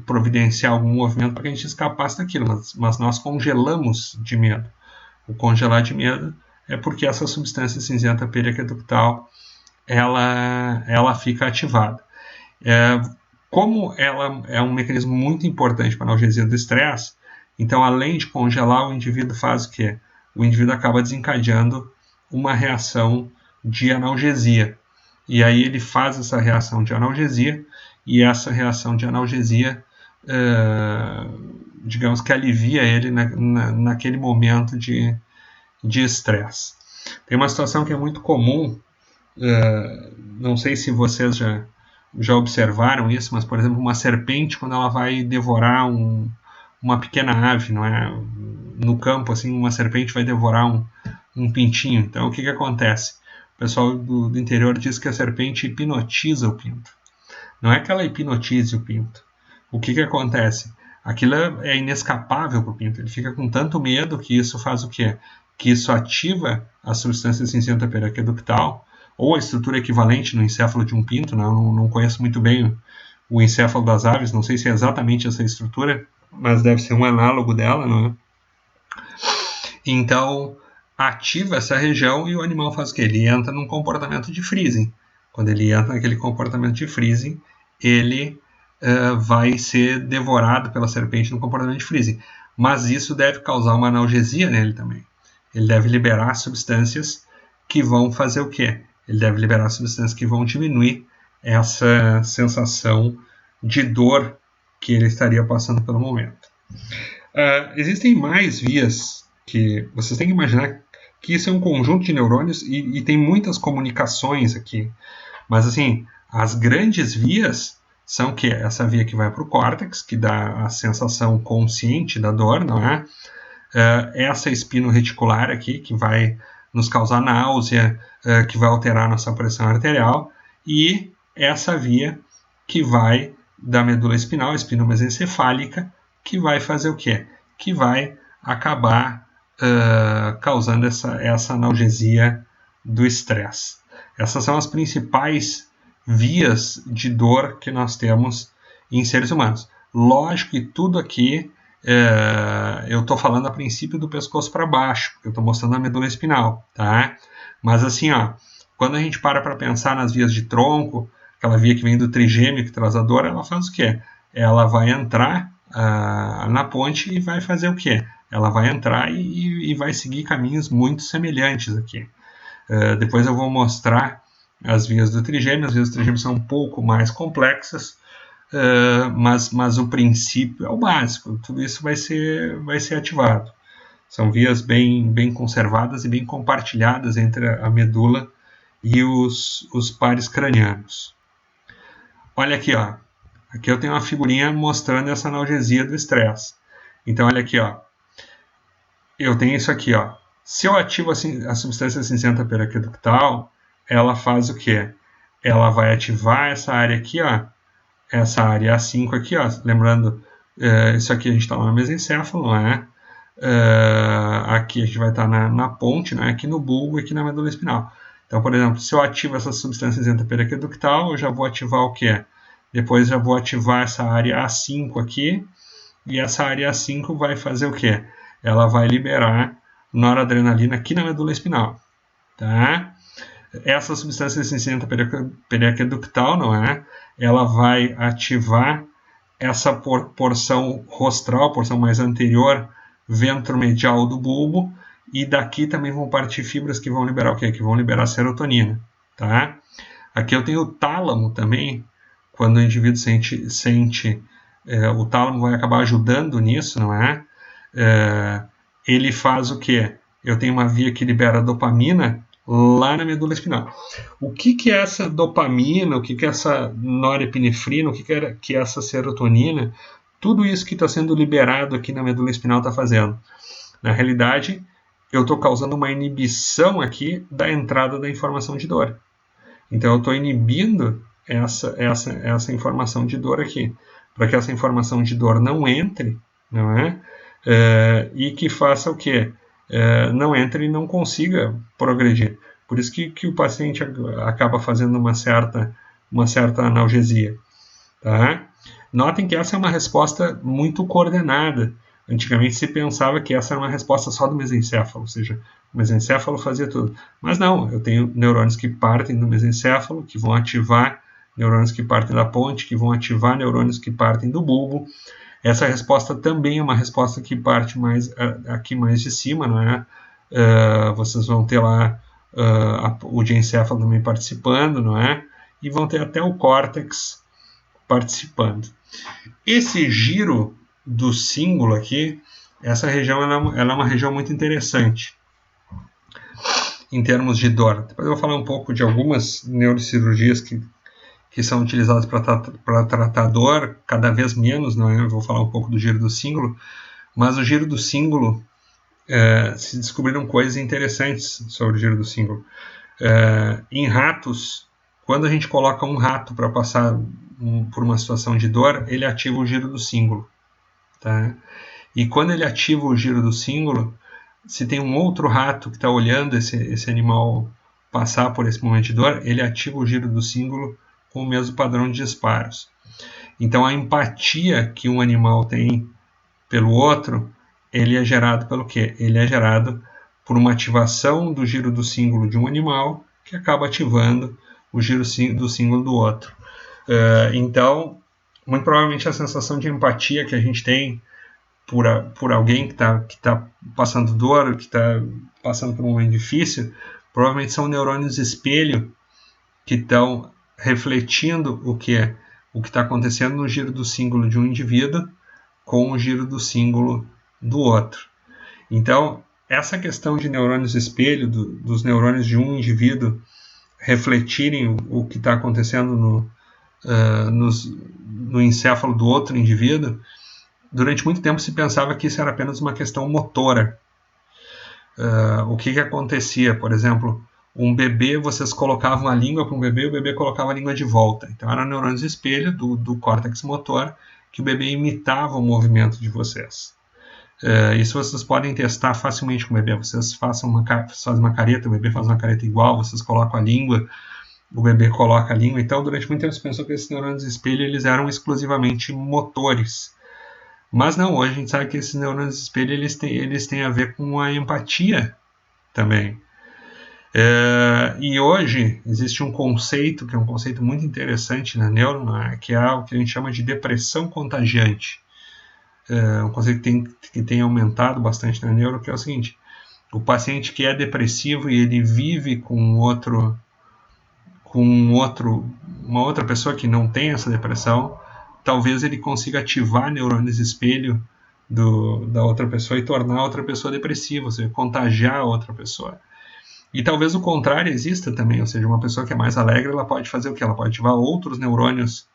providenciar algum movimento para que a gente escapasse daquilo, mas nós congelamos de medo. O congelar de medo é porque essa substância cinzenta periaqueductal ela fica ativada. Como ela é um mecanismo muito importante para a analgesia do estresse, então além de congelar, o indivíduo faz o quê? O indivíduo acaba desencadeando uma reação de analgesia. E aí ele faz essa reação de analgesia, e essa reação de analgesia, digamos que alivia ele naquele momento de estresse. Tem uma situação que é muito comum, não sei se vocês já observaram isso, mas, por exemplo, uma serpente, quando ela vai devorar uma pequena ave, não é? No campo, assim, uma serpente vai devorar um pintinho. Então, o que acontece? O pessoal do interior diz que a serpente hipnotiza o pinto. Não é que ela hipnotize o pinto. O que acontece? Aquilo é inescapável para o pinto. Ele fica com tanto medo que isso faz o quê? Que isso ativa a substância cinzenta periaqueductal, ou a estrutura equivalente no encéfalo de um pinto. Né? Eu não conheço muito bem o encéfalo das aves, não sei se é exatamente essa estrutura, mas deve ser um análogo dela. Não é? Então, ativa essa região e o animal faz o quê? Ele entra num comportamento de freezing. Quando ele entra naquele comportamento de freezing, ele vai ser devorado pela serpente no comportamento de freezing. Mas isso deve causar uma analgesia nele também. Ele deve liberar substâncias que vão fazer o quê? Ele deve liberar substâncias que vão diminuir essa sensação de dor que ele estaria passando pelo momento. Existem mais vias que vocês têm que imaginar que isso é um conjunto de neurônios e tem muitas comunicações aqui. Mas, assim, as grandes vias são que essa via que vai para o córtex, que dá a sensação consciente da dor, não é? Essa espino-reticular aqui, que vai nos causar náusea, que vai alterar nossa pressão arterial, e essa via que vai da medula espinal, espinomesencefálica, que vai fazer o quê? Que vai acabar causando essa analgesia do estresse. Essas são as principais vias de dor que nós temos em seres humanos. Lógico que tudo aqui eu estou falando a princípio do pescoço para baixo, porque eu estou mostrando a medula espinal, tá? Mas assim, quando a gente para pensar nas vias de tronco, aquela via que vem do trigêmeo que traz a dor, ela faz o quê? Ela vai entrar na ponte e vai fazer o quê? Ela vai entrar e vai seguir caminhos muito semelhantes aqui. Depois eu vou mostrar as vias do trigêmeo. As vias do trigêmeo são um pouco mais complexas, mas o princípio é o básico. Tudo isso vai ser ativado. São vias bem conservadas e bem compartilhadas entre a medula e os pares cranianos. Olha aqui, aqui eu tenho uma figurinha mostrando essa analgesia do estresse. Então, olha aqui, eu tenho isso aqui, Se eu ativo a substância cinzenta periaqueductal, ela faz o quê? Ela vai ativar essa área aqui, essa área A5 aqui, lembrando, isso aqui a gente está lá no mesencéfalo, não é? Aqui a gente vai estar na ponte, né? Aqui no bulbo e aqui na medula espinal. Então, por exemplo, se eu ativo essa substância cinzenta periaqueductal, eu já vou ativar o quê? depois já vou ativar essa área A5 aqui, e essa área A5 vai fazer o quê? Ela vai liberar noradrenalina aqui na medula espinal, tá? Essa substância cinzenta periaqueductal, não é? Ela vai ativar essa porção rostral, porção mais anterior, ventromedial do bulbo, e daqui também vão partir fibras que vão liberar o quê? Que vão liberar serotonina, tá? Aqui eu tenho o tálamo também, quando o indivíduo sente o tálamo vai acabar ajudando nisso, não é? Ele faz o quê? Eu tenho uma via que libera dopamina lá na medula espinal. O que é essa dopamina, o que é essa norepinefrina, o que é essa serotonina? Tudo isso que está sendo liberado aqui na medula espinal está fazendo. Na realidade, eu estou causando uma inibição aqui da entrada da informação de dor. Então, eu estou inibindo essa informação de dor aqui, para que essa informação de dor não entre, não é? E que faça o quê? Não entre e não consiga progredir. Por isso que o paciente acaba fazendo uma certa analgesia. Tá? Notem que essa é uma resposta muito coordenada. Antigamente se pensava que essa era uma resposta só do mesencéfalo, ou seja, o mesencéfalo fazia tudo. Mas não, eu tenho neurônios que partem do mesencéfalo, que vão ativar neurônios que partem da ponte, que vão ativar neurônios que partem do bulbo. Essa resposta também é uma resposta que parte aqui mais de cima, não é? Vocês vão ter lá o diencéfalo também participando, não é? E vão ter até o córtex participando. Esse giro do cíngulo aqui, essa região ela é uma região muito interessante em termos de dor. Depois eu vou falar um pouco de algumas neurocirurgias que são utilizadas para tratar dor, cada vez menos, não é? Eu vou falar um pouco do giro do cíngulo, mas o giro do cíngulo, se descobriram coisas interessantes sobre o giro do cíngulo. Em ratos, quando a gente coloca um rato para passar por uma situação de dor, ele ativa o giro do cíngulo. Tá? E quando ele ativa o giro do cíngulo, se tem um outro rato que está olhando esse animal passar por esse momento de dor, ele ativa o giro do cíngulo com o mesmo padrão de disparos. Então, a empatia que um animal tem pelo outro, ele é gerado pelo quê? Ele é gerado por uma ativação do giro do cíngulo de um animal que acaba ativando o giro do cíngulo do outro. Então, muito provavelmente a sensação de empatia que a gente tem por alguém que tá passando dor, que está passando por um momento difícil, provavelmente são neurônios espelho que estão refletindo o que está acontecendo no giro do cíngulo de um indivíduo com o giro do cíngulo do outro. Então, essa questão de neurônios espelho, dos neurônios de um indivíduo refletirem o que está acontecendo no encéfalo do outro indivíduo, durante muito tempo se pensava que isso era apenas uma questão motora. O que acontecia? Por exemplo, um bebê, vocês colocavam a língua para um bebê, o bebê colocava a língua de volta. Então, eram neurônios espelho do córtex motor, que o bebê imitava o movimento de vocês. Isso vocês podem testar facilmente com o bebê. Vocês fazem uma careta, o bebê faz uma careta igual, vocês colocam a língua, o bebê coloca a língua. Então, durante muito tempo se pensou que esses neurônios espelho eles eram exclusivamente motores. Mas não, hoje a gente sabe que esses neurônios espelho eles têm a ver com a empatia também. E hoje existe um conceito, que é um conceito muito interessante na neuro, que é o que a gente chama de depressão contagiante. Um conceito que tem aumentado bastante na neuro, que é o seguinte: o paciente que é depressivo e ele vive com uma outra pessoa que não tem essa depressão, talvez ele consiga ativar neurônios espelho da outra pessoa e tornar a outra pessoa depressiva, ou seja, contagiar a outra pessoa. E talvez o contrário exista também, ou seja, uma pessoa que é mais alegre, ela pode fazer o quê? Ela pode ativar outros neurônios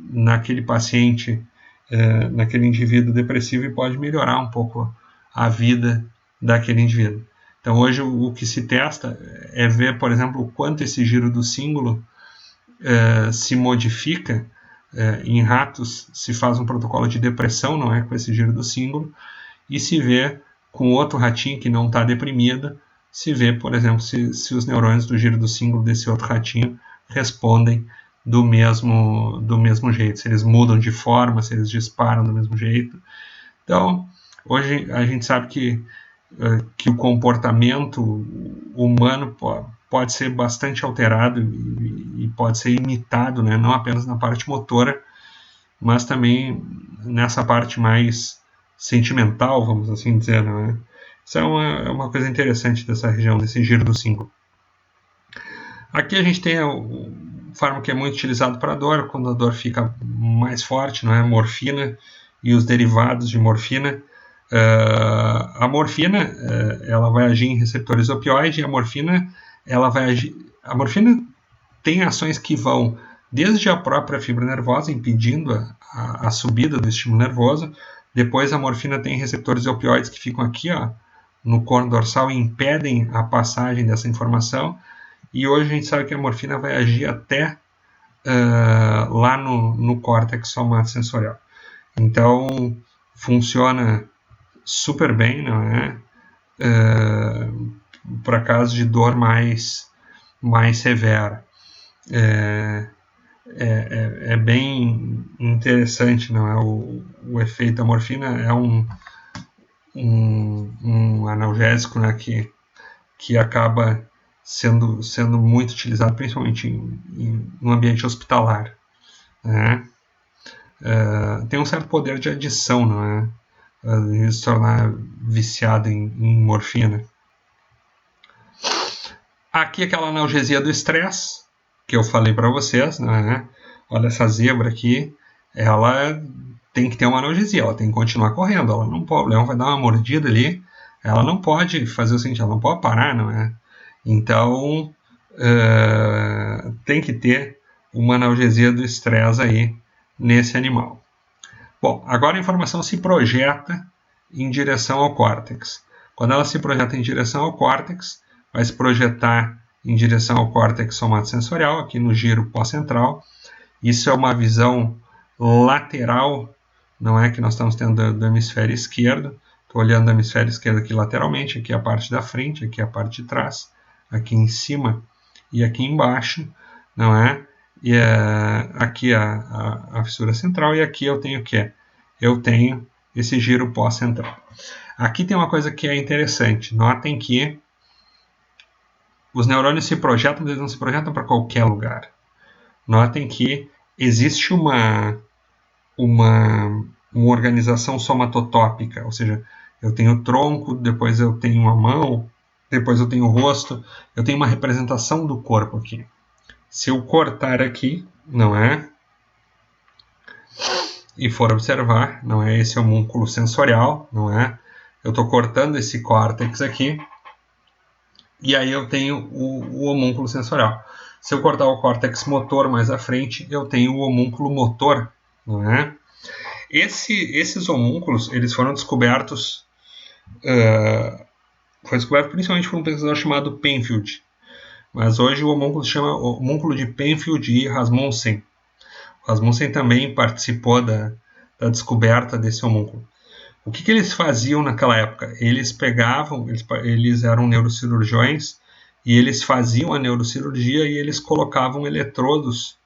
naquele paciente, naquele indivíduo depressivo, e pode melhorar um pouco a vida daquele indivíduo. Então hoje o que se testa é ver, por exemplo, o quanto esse giro do cíngulo se modifica. Em ratos se faz um protocolo de depressão, não é, com esse giro do cíngulo, e se vê com outro ratinho que não está deprimido, se vê, por exemplo, se os neurônios do giro do cíngulo desse outro ratinho respondem do mesmo jeito, se eles mudam de forma, se eles disparam do mesmo jeito. Então, hoje a gente sabe que o comportamento humano pode ser bastante alterado e pode ser imitado, né? Não apenas na parte motora, mas também nessa parte mais sentimental, vamos assim dizer, né? Isso é uma coisa interessante dessa região, desse giro do 5. Aqui a gente tem o fármaco que é muito utilizado para a dor, quando a dor fica mais forte, não é? Morfina e os derivados de morfina. A morfina ela vai agir em receptores opioides e a morfina ela vai agir. A morfina tem ações que vão desde a própria fibra nervosa, impedindo a subida do estímulo nervoso. Depois a morfina tem receptores opioides que ficam aqui, ó, no corno dorsal e impedem a passagem dessa informação. E hoje a gente sabe que a morfina vai agir até lá no córtex somatosensorial. Então, funciona super bem, não é? Para casos de dor mais severa. É bem interessante, não é? O efeito da morfina é um analgésico, né, que acaba sendo muito utilizado, principalmente no ambiente hospitalar, né? Tem um certo poder de adição, não é? De se tornar viciado em morfina. Aqui aquela analgesia do estresse que eu falei para vocês, né? Olha essa zebra aqui, ela tem que ter uma analgesia, ela tem que continuar correndo, ela não pode, o leão vai dar uma mordida ali, ela não pode fazer o seguinte, ela não pode parar, não é? Então tem que ter uma analgesia do estresse aí nesse animal. Bom, agora a informação se projeta em direção ao córtex. Quando ela se projeta em direção ao córtex, vai se projetar em direção ao córtex somatosensorial, aqui no giro pós-central. Isso é uma visão lateral, não é que nós estamos tendo do hemisfério esquerdo. Estou olhando o hemisfério esquerdo aqui lateralmente, aqui a parte da frente, aqui a parte de trás, aqui em cima e aqui embaixo, não é? E aqui a fissura central, e aqui eu tenho o quê? Eu tenho esse giro pós-central. Aqui tem uma coisa que é interessante. Notem que os neurônios se projetam, mas eles não se projetam para qualquer lugar. Notem que existe uma organização somatotópica, ou seja, eu tenho o tronco, depois eu tenho a mão, depois eu tenho o rosto, eu tenho uma representação do corpo aqui. Se eu cortar aqui, não é? E for observar, não é? Esse homúnculo sensorial, não é? Eu estou cortando esse córtex aqui, e aí eu tenho o homúnculo sensorial. Se eu cortar o córtex motor mais à frente, eu tenho o homúnculo motor, não é? Esses homúnculos, eles foram descobertos, foi descoberto principalmente por um pesquisador chamado Penfield, mas hoje o homúnculo se chama homúnculo de Penfield e Rasmussen. O Rasmussen também participou da descoberta desse homúnculo. O que eles faziam naquela época? Eles pegavam, eles eram neurocirurgiões, e eles faziam a neurocirurgia e eles colocavam eletrodos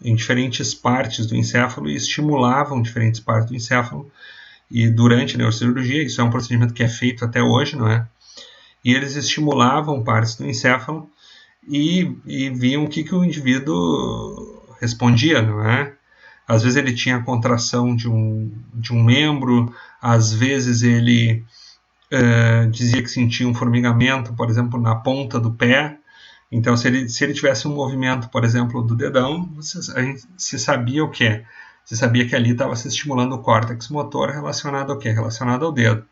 em diferentes partes do encéfalo e estimulavam diferentes partes do encéfalo. E durante a neurocirurgia, isso é um procedimento que é feito até hoje, não é? E eles estimulavam partes do encéfalo e viam o que o indivíduo respondia, não é? Às vezes ele tinha contração de um membro, às vezes ele dizia que sentia um formigamento, por exemplo, na ponta do pé. Então, se ele tivesse um movimento, por exemplo, do dedão, a gente se sabia o quê? Se sabia que ali estava se estimulando o córtex motor relacionado ao quê? Relacionado ao dedo.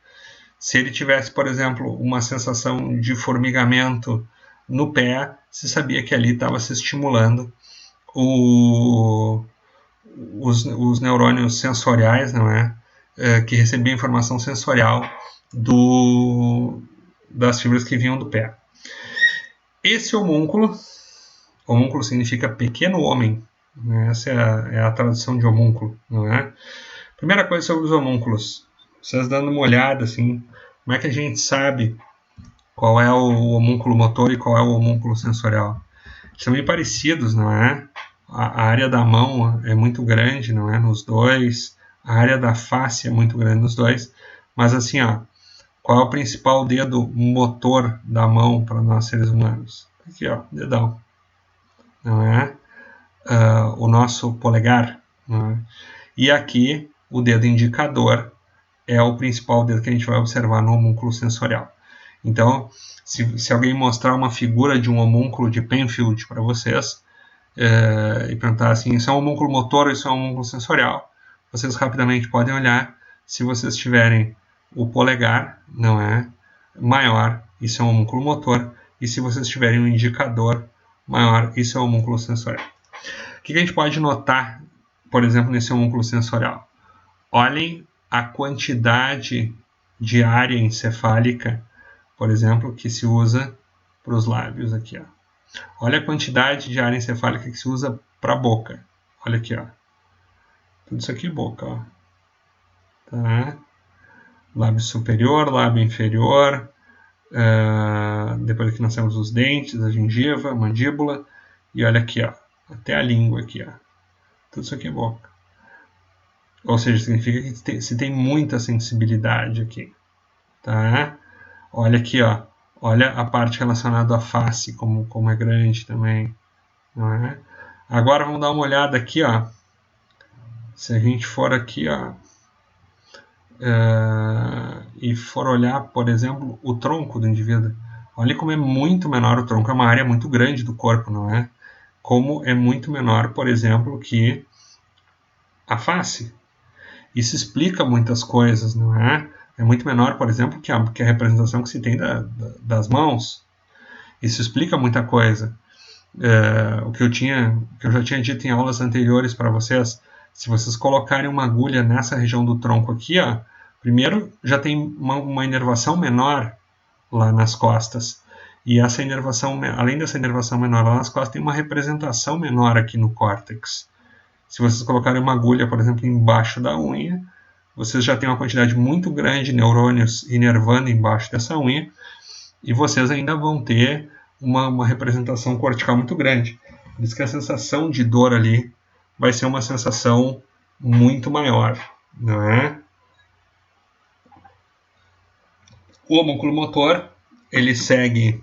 Se ele tivesse, por exemplo, uma sensação de formigamento no pé, se sabia que ali estava se estimulando os neurônios sensoriais, não é? Que recebiam informação sensorial das fibras que vinham do pé. Esse homúnculo significa pequeno homem, né? Essa é a tradução de homúnculo, não é? Primeira coisa sobre os homúnculos, vocês dando uma olhada assim, como é que a gente sabe qual é o homúnculo motor e qual é o homúnculo sensorial? São bem parecidos, não é? a área da mão é muito grande, não é? Nos dois. A área da face é muito grande nos dois. Mas assim, ó, qual é o principal dedo motor da mão para nós seres humanos? Aqui, ó, dedão. Não é? O nosso polegar. Não é? E aqui, o dedo indicador é o principal dedo que a gente vai observar no homúnculo sensorial. Então, se alguém mostrar uma figura de um homúnculo de Penfield para vocês, e perguntar assim, isso é um homúnculo motor ou isso é um homúnculo sensorial, vocês rapidamente podem olhar. Se vocês tiverem o polegar, não é, maior, isso é um homúnculo motor, e se vocês tiverem um indicador maior, isso é um homúnculo sensorial. O que a gente pode notar, por exemplo, nesse homúnculo sensorial? Olhem a quantidade de área encefálica, por exemplo, que se usa para os lábios aqui, ó. Olha a quantidade de área encefálica que se usa para a boca. Olha aqui, ó. Tudo isso aqui é boca, ó. Tá? Lábio superior, lábio inferior. Depois aqui nós temos os dentes, a gengiva, a mandíbula. E olha aqui, ó. Até a língua aqui, ó. Tudo isso aqui é boca. Ou seja, significa que se tem muita sensibilidade aqui. Tá? Olha aqui, ó. Olha a parte relacionada à face, como é grande também. Não é? Agora vamos dar uma olhada aqui, ó. Se a gente for aqui, ó, e for olhar, por exemplo, o tronco do indivíduo, olha como é muito menor o tronco, é uma área muito grande do corpo, não é? Como é muito menor, por exemplo, que a face. Isso explica muitas coisas, não é? É muito menor, por exemplo, que a representação que se tem das mãos. Isso explica muita coisa. O que eu já tinha dito em aulas anteriores para vocês, se vocês colocarem uma agulha nessa região do tronco aqui, ó, primeiro já tem uma inervação menor lá nas costas. E essa inervação, além dessa inervação menor lá nas costas, tem uma representação menor aqui no córtex. Se vocês colocarem uma agulha, por exemplo, embaixo da unha, vocês já têm uma quantidade muito grande de neurônios inervando embaixo dessa unha, e vocês ainda vão ter uma representação cortical muito grande. Por isso que a sensação de dor ali vai ser uma sensação muito maior, não é? O homúnculo motor, ele segue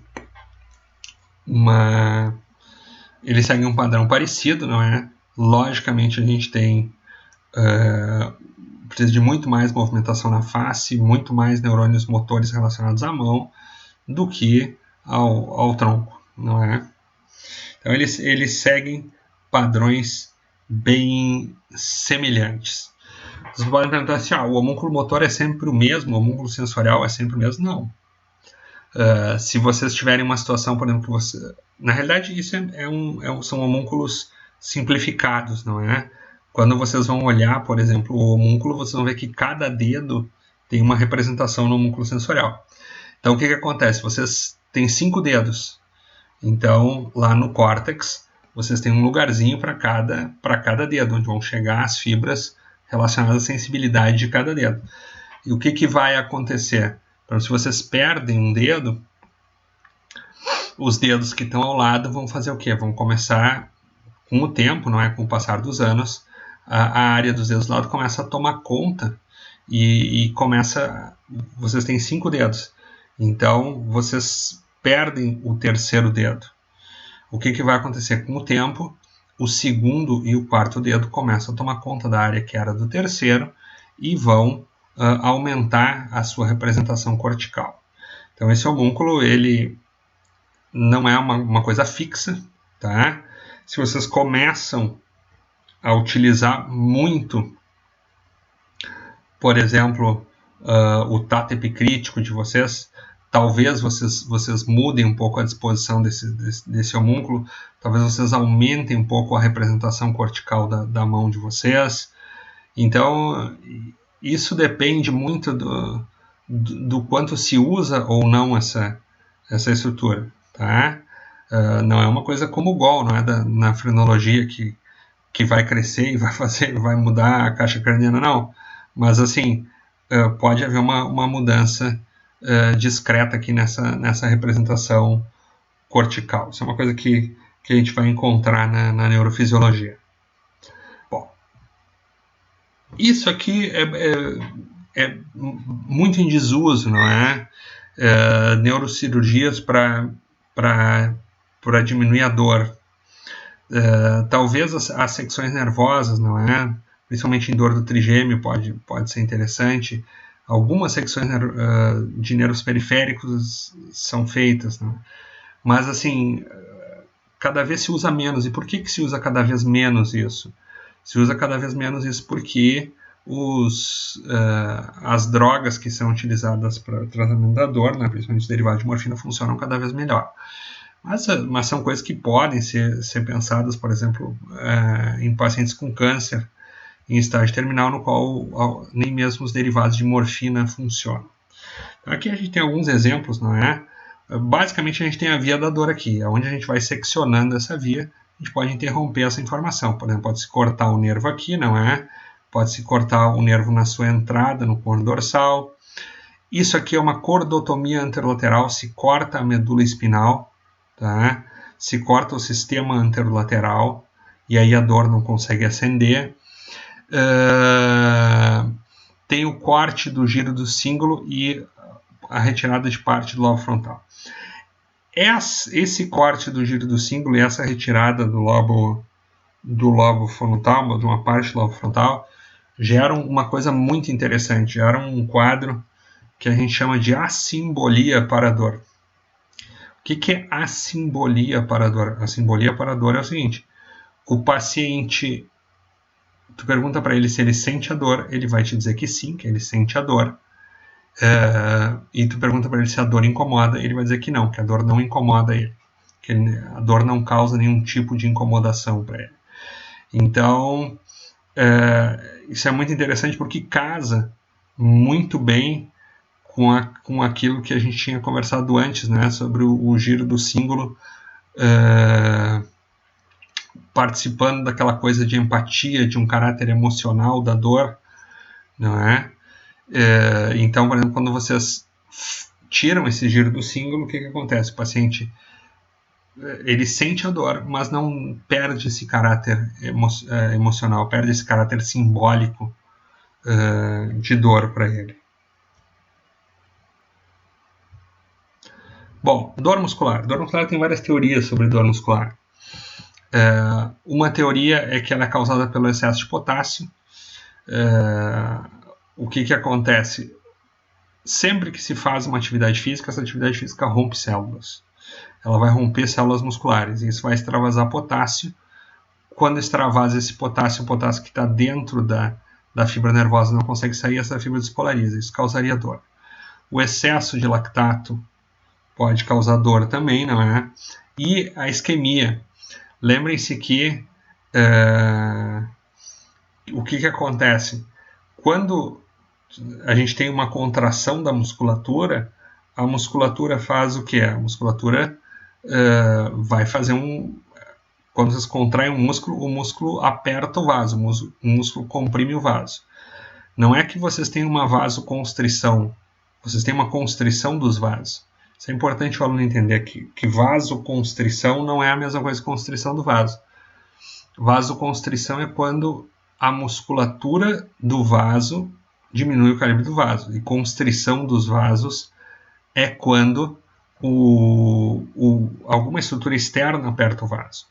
um padrão parecido, não é? Logicamente a gente tem precisa de muito mais movimentação na face, muito mais neurônios motores relacionados à mão do que ao tronco, não é? Então eles seguem padrões bem semelhantes. Vocês podem perguntar assim, o homúnculo motor é sempre o mesmo, o homúnculo sensorial é sempre o mesmo? Não. Se vocês tiverem uma situação, por exemplo, que você... Na realidade, isso são homúnculos simplificados, não é? Quando vocês vão olhar, por exemplo, o homúnculo, vocês vão ver que cada dedo tem uma representação no homúnculo sensorial. Então, o que acontece? Vocês têm 5 dedos. Então, lá no córtex, vocês têm um lugarzinho para cada dedo, onde vão chegar as fibras relacionadas à sensibilidade de cada dedo. E o que vai acontecer? Então, se vocês perdem um dedo, os dedos que estão ao lado vão fazer o quê? Vão começar, com o tempo, não é? Com o passar dos anos, a área dos dedos do lado começa a tomar conta e começa... Vocês têm 5 dedos. Então, vocês perdem o terceiro dedo. O que vai acontecer? Com o tempo, o segundo e o quarto dedo começam a tomar conta da área que era do terceiro e vão aumentar a sua representação cortical. Então, esse homúnculo, ele não é uma coisa fixa, tá? Se vocês começam a utilizar muito, por exemplo, o tato epicrítico de vocês, talvez vocês mudem um pouco a disposição desse homúnculo, talvez vocês aumentem um pouco a representação cortical da mão de vocês. Então, isso depende muito do quanto se usa ou não essa estrutura, tá? Não é uma coisa como o GOL, não é na frenologia que vai crescer e vai mudar a caixa craniana, não. Mas, assim, pode haver uma mudança discreta aqui nessa representação cortical. Isso é uma coisa que que a gente vai encontrar na neurofisiologia. Bom, isso aqui é muito em desuso, não é? Neurocirurgias para diminuir a dor. Talvez as secções nervosas, não é? Principalmente em dor do trigêmeo pode ser interessante. Algumas secções de nervos periféricos são feitas, não é? Mas assim, cada vez se usa menos. E por que se usa cada vez menos isso? Se usa cada vez menos isso porque as drogas que são utilizadas para o tratamento da dor, né, principalmente os derivados de morfina, funcionam cada vez melhor. Mas são coisas que podem ser pensadas, por exemplo, em pacientes com câncer em estágio terminal, no qual nem mesmo os derivados de morfina funcionam. Aqui a gente tem alguns exemplos, não é? Basicamente a gente tem a via da dor aqui, onde a gente vai seccionando essa via, a gente pode interromper essa informação. Por exemplo, pode-se cortar o nervo aqui, não é? Pode-se cortar o nervo na sua entrada, no corno dorsal. Isso aqui é uma cordotomia anterolateral, se corta a medula espinal, tá? Se corta o sistema anterolateral, e aí a dor não consegue ascender. Tem o corte do giro do cíngulo e a retirada de parte do lobo frontal. Esse corte do giro do cíngulo e essa retirada do lobo frontal, de uma parte do lobo frontal, geram uma coisa muito interessante, geram um quadro que a gente chama de assimbolia para a dor. O que é assimbolia para a dor? A simbolia para a dor é o seguinte: o paciente, tu pergunta para ele se ele sente a dor, ele vai te dizer que sim, que ele sente a dor. E tu pergunta para ele se a dor incomoda, ele vai dizer que não, que a dor não incomoda ele, que a dor não causa nenhum tipo de incomodação para ele. Então, isso é muito interessante porque casa muito bem com aquilo que a gente tinha conversado antes, né, sobre o giro do cíngulo, participando daquela coisa de empatia, de um caráter emocional da dor, não é? Então, por exemplo, quando vocês tiram esse giro do cíngulo, o que acontece? O paciente ele sente a dor, mas não perde esse caráter emocional, perde esse caráter simbólico de dor para ele. Bom, dor muscular. Dor muscular tem várias teorias sobre dor muscular. Uma teoria é que ela é causada pelo excesso de potássio. O que acontece? Sempre que se faz uma atividade física, essa atividade física rompe células. Ela vai romper células musculares, e isso vai extravasar potássio. Quando extravasa esse potássio, o potássio que está dentro da fibra nervosa não consegue sair, essa fibra despolariza, isso causaria dor. O excesso de lactato pode causar dor também, não é? E a isquemia. Lembrem-se que o que acontece? Quando a gente tem uma contração da musculatura, a musculatura faz o que? A musculatura vai fazer quando vocês contraem o músculo aperta o vaso, o músculo comprime o vaso. Não é que vocês têm uma vasoconstrição, vocês têm uma constrição dos vasos. Isso é importante o aluno entender que vasoconstrição não é a mesma coisa que constrição do vaso. Vasoconstrição é quando a musculatura do vaso diminui o calibre do vaso. E constrição dos vasos é quando alguma estrutura externa aperta o vaso.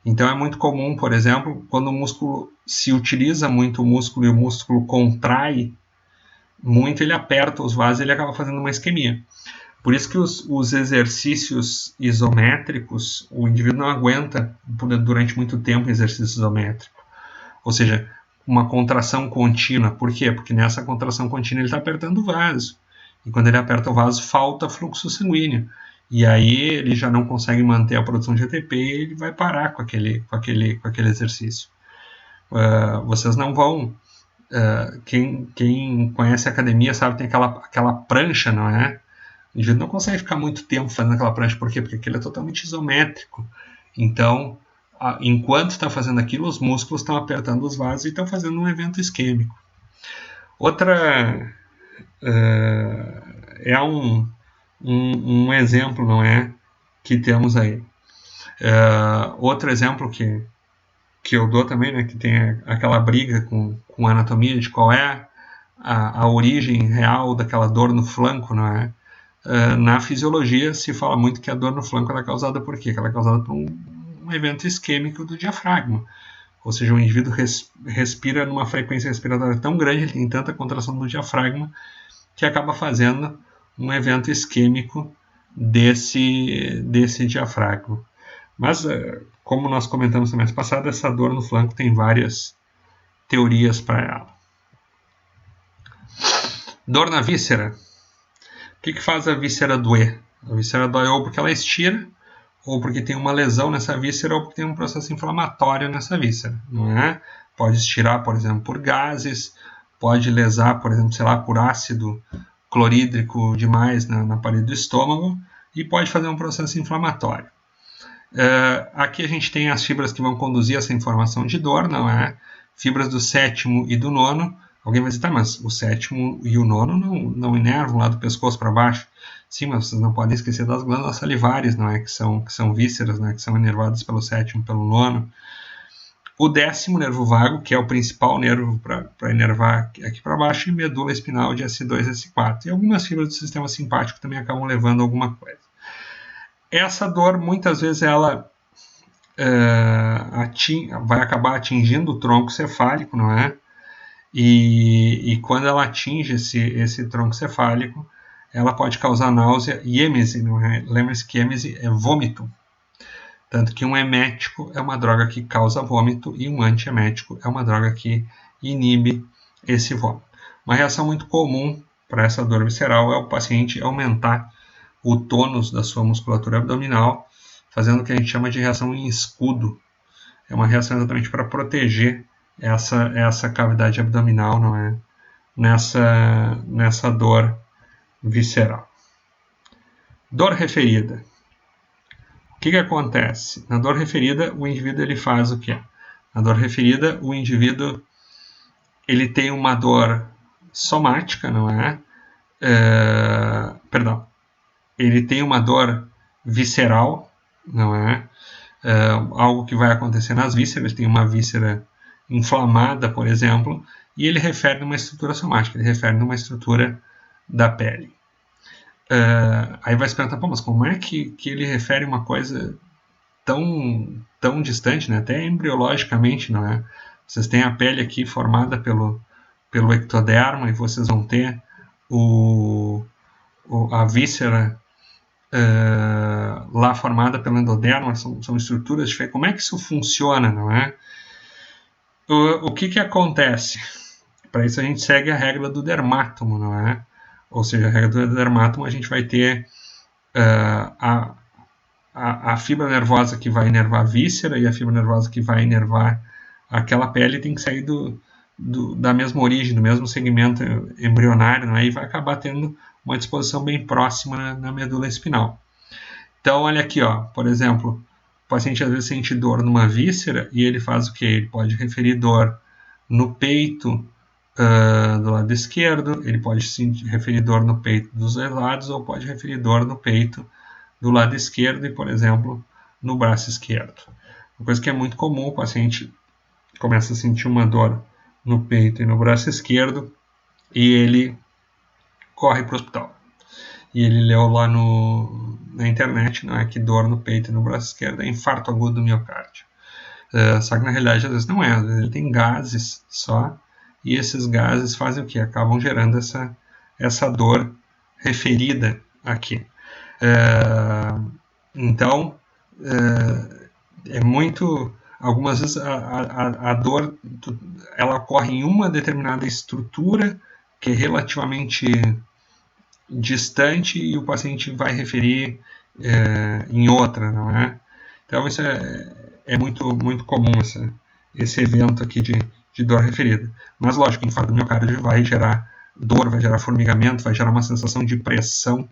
Então é muito comum, por exemplo, quando o músculo se utiliza muito o músculo e o músculo contrai muito, ele aperta os vasos e ele acaba fazendo uma isquemia. Por isso que os exercícios isométricos, o indivíduo não aguenta durante muito tempo exercício isométrico. Ou seja, uma contração contínua. Por quê? Porque nessa contração contínua ele está apertando o vaso. E quando ele aperta o vaso, falta fluxo sanguíneo. E aí ele já não consegue manter a produção de ATP e ele vai parar com aquele exercício. Vocês não vão... quem conhece a academia sabe que tem aquela prancha, não é? O indivíduo não consegue ficar muito tempo fazendo aquela prancha. Por quê? Porque aquilo é totalmente isométrico. Então, enquanto está fazendo aquilo, os músculos estão apertando os vasos e estão fazendo um evento isquêmico. Outra é um exemplo, não é, que temos aí. Outro exemplo que eu dou também, né, que tem aquela briga com a anatomia de qual é a origem real daquela dor no flanco, não é? Na fisiologia se fala muito que a dor no flanco é causada por quê? Ela é causada por um evento isquêmico do diafragma. Ou seja, o indivíduo respira numa frequência respiratória tão grande, ele tem tanta contração do diafragma, que acaba fazendo um evento isquêmico desse diafragma. Mas, como nós comentamos na semana passada, essa dor no flanco tem várias teorias para ela. Dor na víscera. O que faz a víscera doer? A víscera dói ou porque ela estira, ou porque tem uma lesão nessa víscera, ou porque tem um processo inflamatório nessa víscera, não é? Pode estirar, por exemplo, por gases, pode lesar, por exemplo, sei lá, por ácido clorídrico demais na parede do estômago, e pode fazer um processo inflamatório. Aqui a gente tem as fibras que vão conduzir essa informação de dor, não é? Fibras do sétimo e do nono. Alguém vai dizer, tá, mas o sétimo e o nono não inervam lá do pescoço para baixo. Sim, mas vocês não podem esquecer das glândulas salivares, não é? Que são vísceras, né? Que são inervadas pelo sétimo e pelo nono. O décimo nervo vago, que é o principal nervo para inervar aqui para baixo, e medula espinal de S2 e S4. E algumas fibras do sistema simpático também acabam levando alguma coisa. Essa dor, muitas vezes, ela vai acabar atingindo o tronco cefálico, não é? E quando ela atinge esse tronco cefálico, ela pode causar náusea e êmese, não é? Lembre-se que êmese é vômito. Tanto que um emético é uma droga que causa vômito e um antiemético é uma droga que inibe esse vômito. Uma reação muito comum para essa dor visceral é o paciente aumentar o tônus da sua musculatura abdominal, fazendo o que a gente chama de reação em escudo. É uma reação exatamente para proteger essa cavidade abdominal, não é? Nessa dor visceral. Dor referida. O que acontece? Na dor referida, o indivíduo ele faz o quê? Na dor referida, o indivíduo ele tem uma dor somática, não é? Ele tem uma dor visceral, não é? Algo que vai acontecer nas vísceras, tem uma víscera inflamada, por exemplo, e ele refere numa estrutura somática, ele refere numa estrutura da pele. Aí vai se perguntar, mas como é que ele refere uma coisa tão distante, né? Até embriologicamente, não é? Vocês têm a pele aqui formada pelo ectoderma e vocês vão ter a víscera lá formada pelo endoderma, são estruturas diferentes. Como é que isso funciona, não é? O que acontece? Para isso a gente segue a regra do dermátomo, não é? Ou seja, a regra do dermátomo, a gente vai ter a fibra nervosa que vai inervar a víscera e a fibra nervosa que vai inervar aquela pele tem que sair da mesma origem, do mesmo segmento embrionário, não é? E vai acabar tendo uma disposição bem próxima na medula espinal. Então, olha aqui, ó, por exemplo, o paciente às vezes sente dor numa víscera e ele faz o quê? Ele pode referir dor no peito do lado esquerdo, ele pode referir dor no peito dos dois lados ou pode referir dor no peito do lado esquerdo e, por exemplo, no braço esquerdo. Uma coisa que é muito comum, o paciente começa a sentir uma dor no peito e no braço esquerdo e ele corre para o hospital. E ele leu lá na internet, não é, que dor no peito e no braço esquerdo é infarto agudo do miocárdio. Só que na realidade às vezes não é, às vezes ele tem gases só, e esses gases fazem o que? Acabam gerando essa dor referida aqui. Então, é muito... Algumas vezes a dor ela ocorre em uma determinada estrutura que é relativamente distante e o paciente vai referir em outra, não é? Então isso é muito, muito comum esse evento aqui de dor referida. Mas lógico, o infarto do miocárdio vai gerar dor, vai gerar formigamento, vai gerar uma sensação de pressão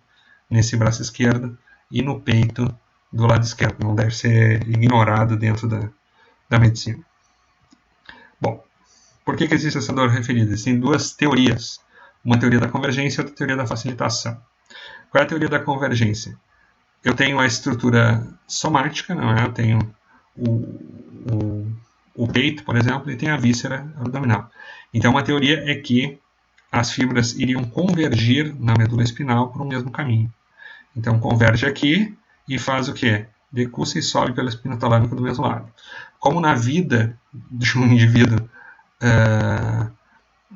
nesse braço esquerdo e no peito do lado esquerdo. Não deve ser ignorado dentro da medicina. Bom, por que existe essa dor referida? Existem duas teorias. Uma teoria da convergência e outra teoria da facilitação. Qual é a teoria da convergência? eu tenho a estrutura somática, não é? Eu tenho o peito, por exemplo, e tem a víscera abdominal. Então, uma teoria é que as fibras iriam convergir na medula espinal por um mesmo caminho. Então, converge aqui e faz o quê? Decursa e sobe pela espina talâmica do mesmo lado. Como na vida de um indivíduo,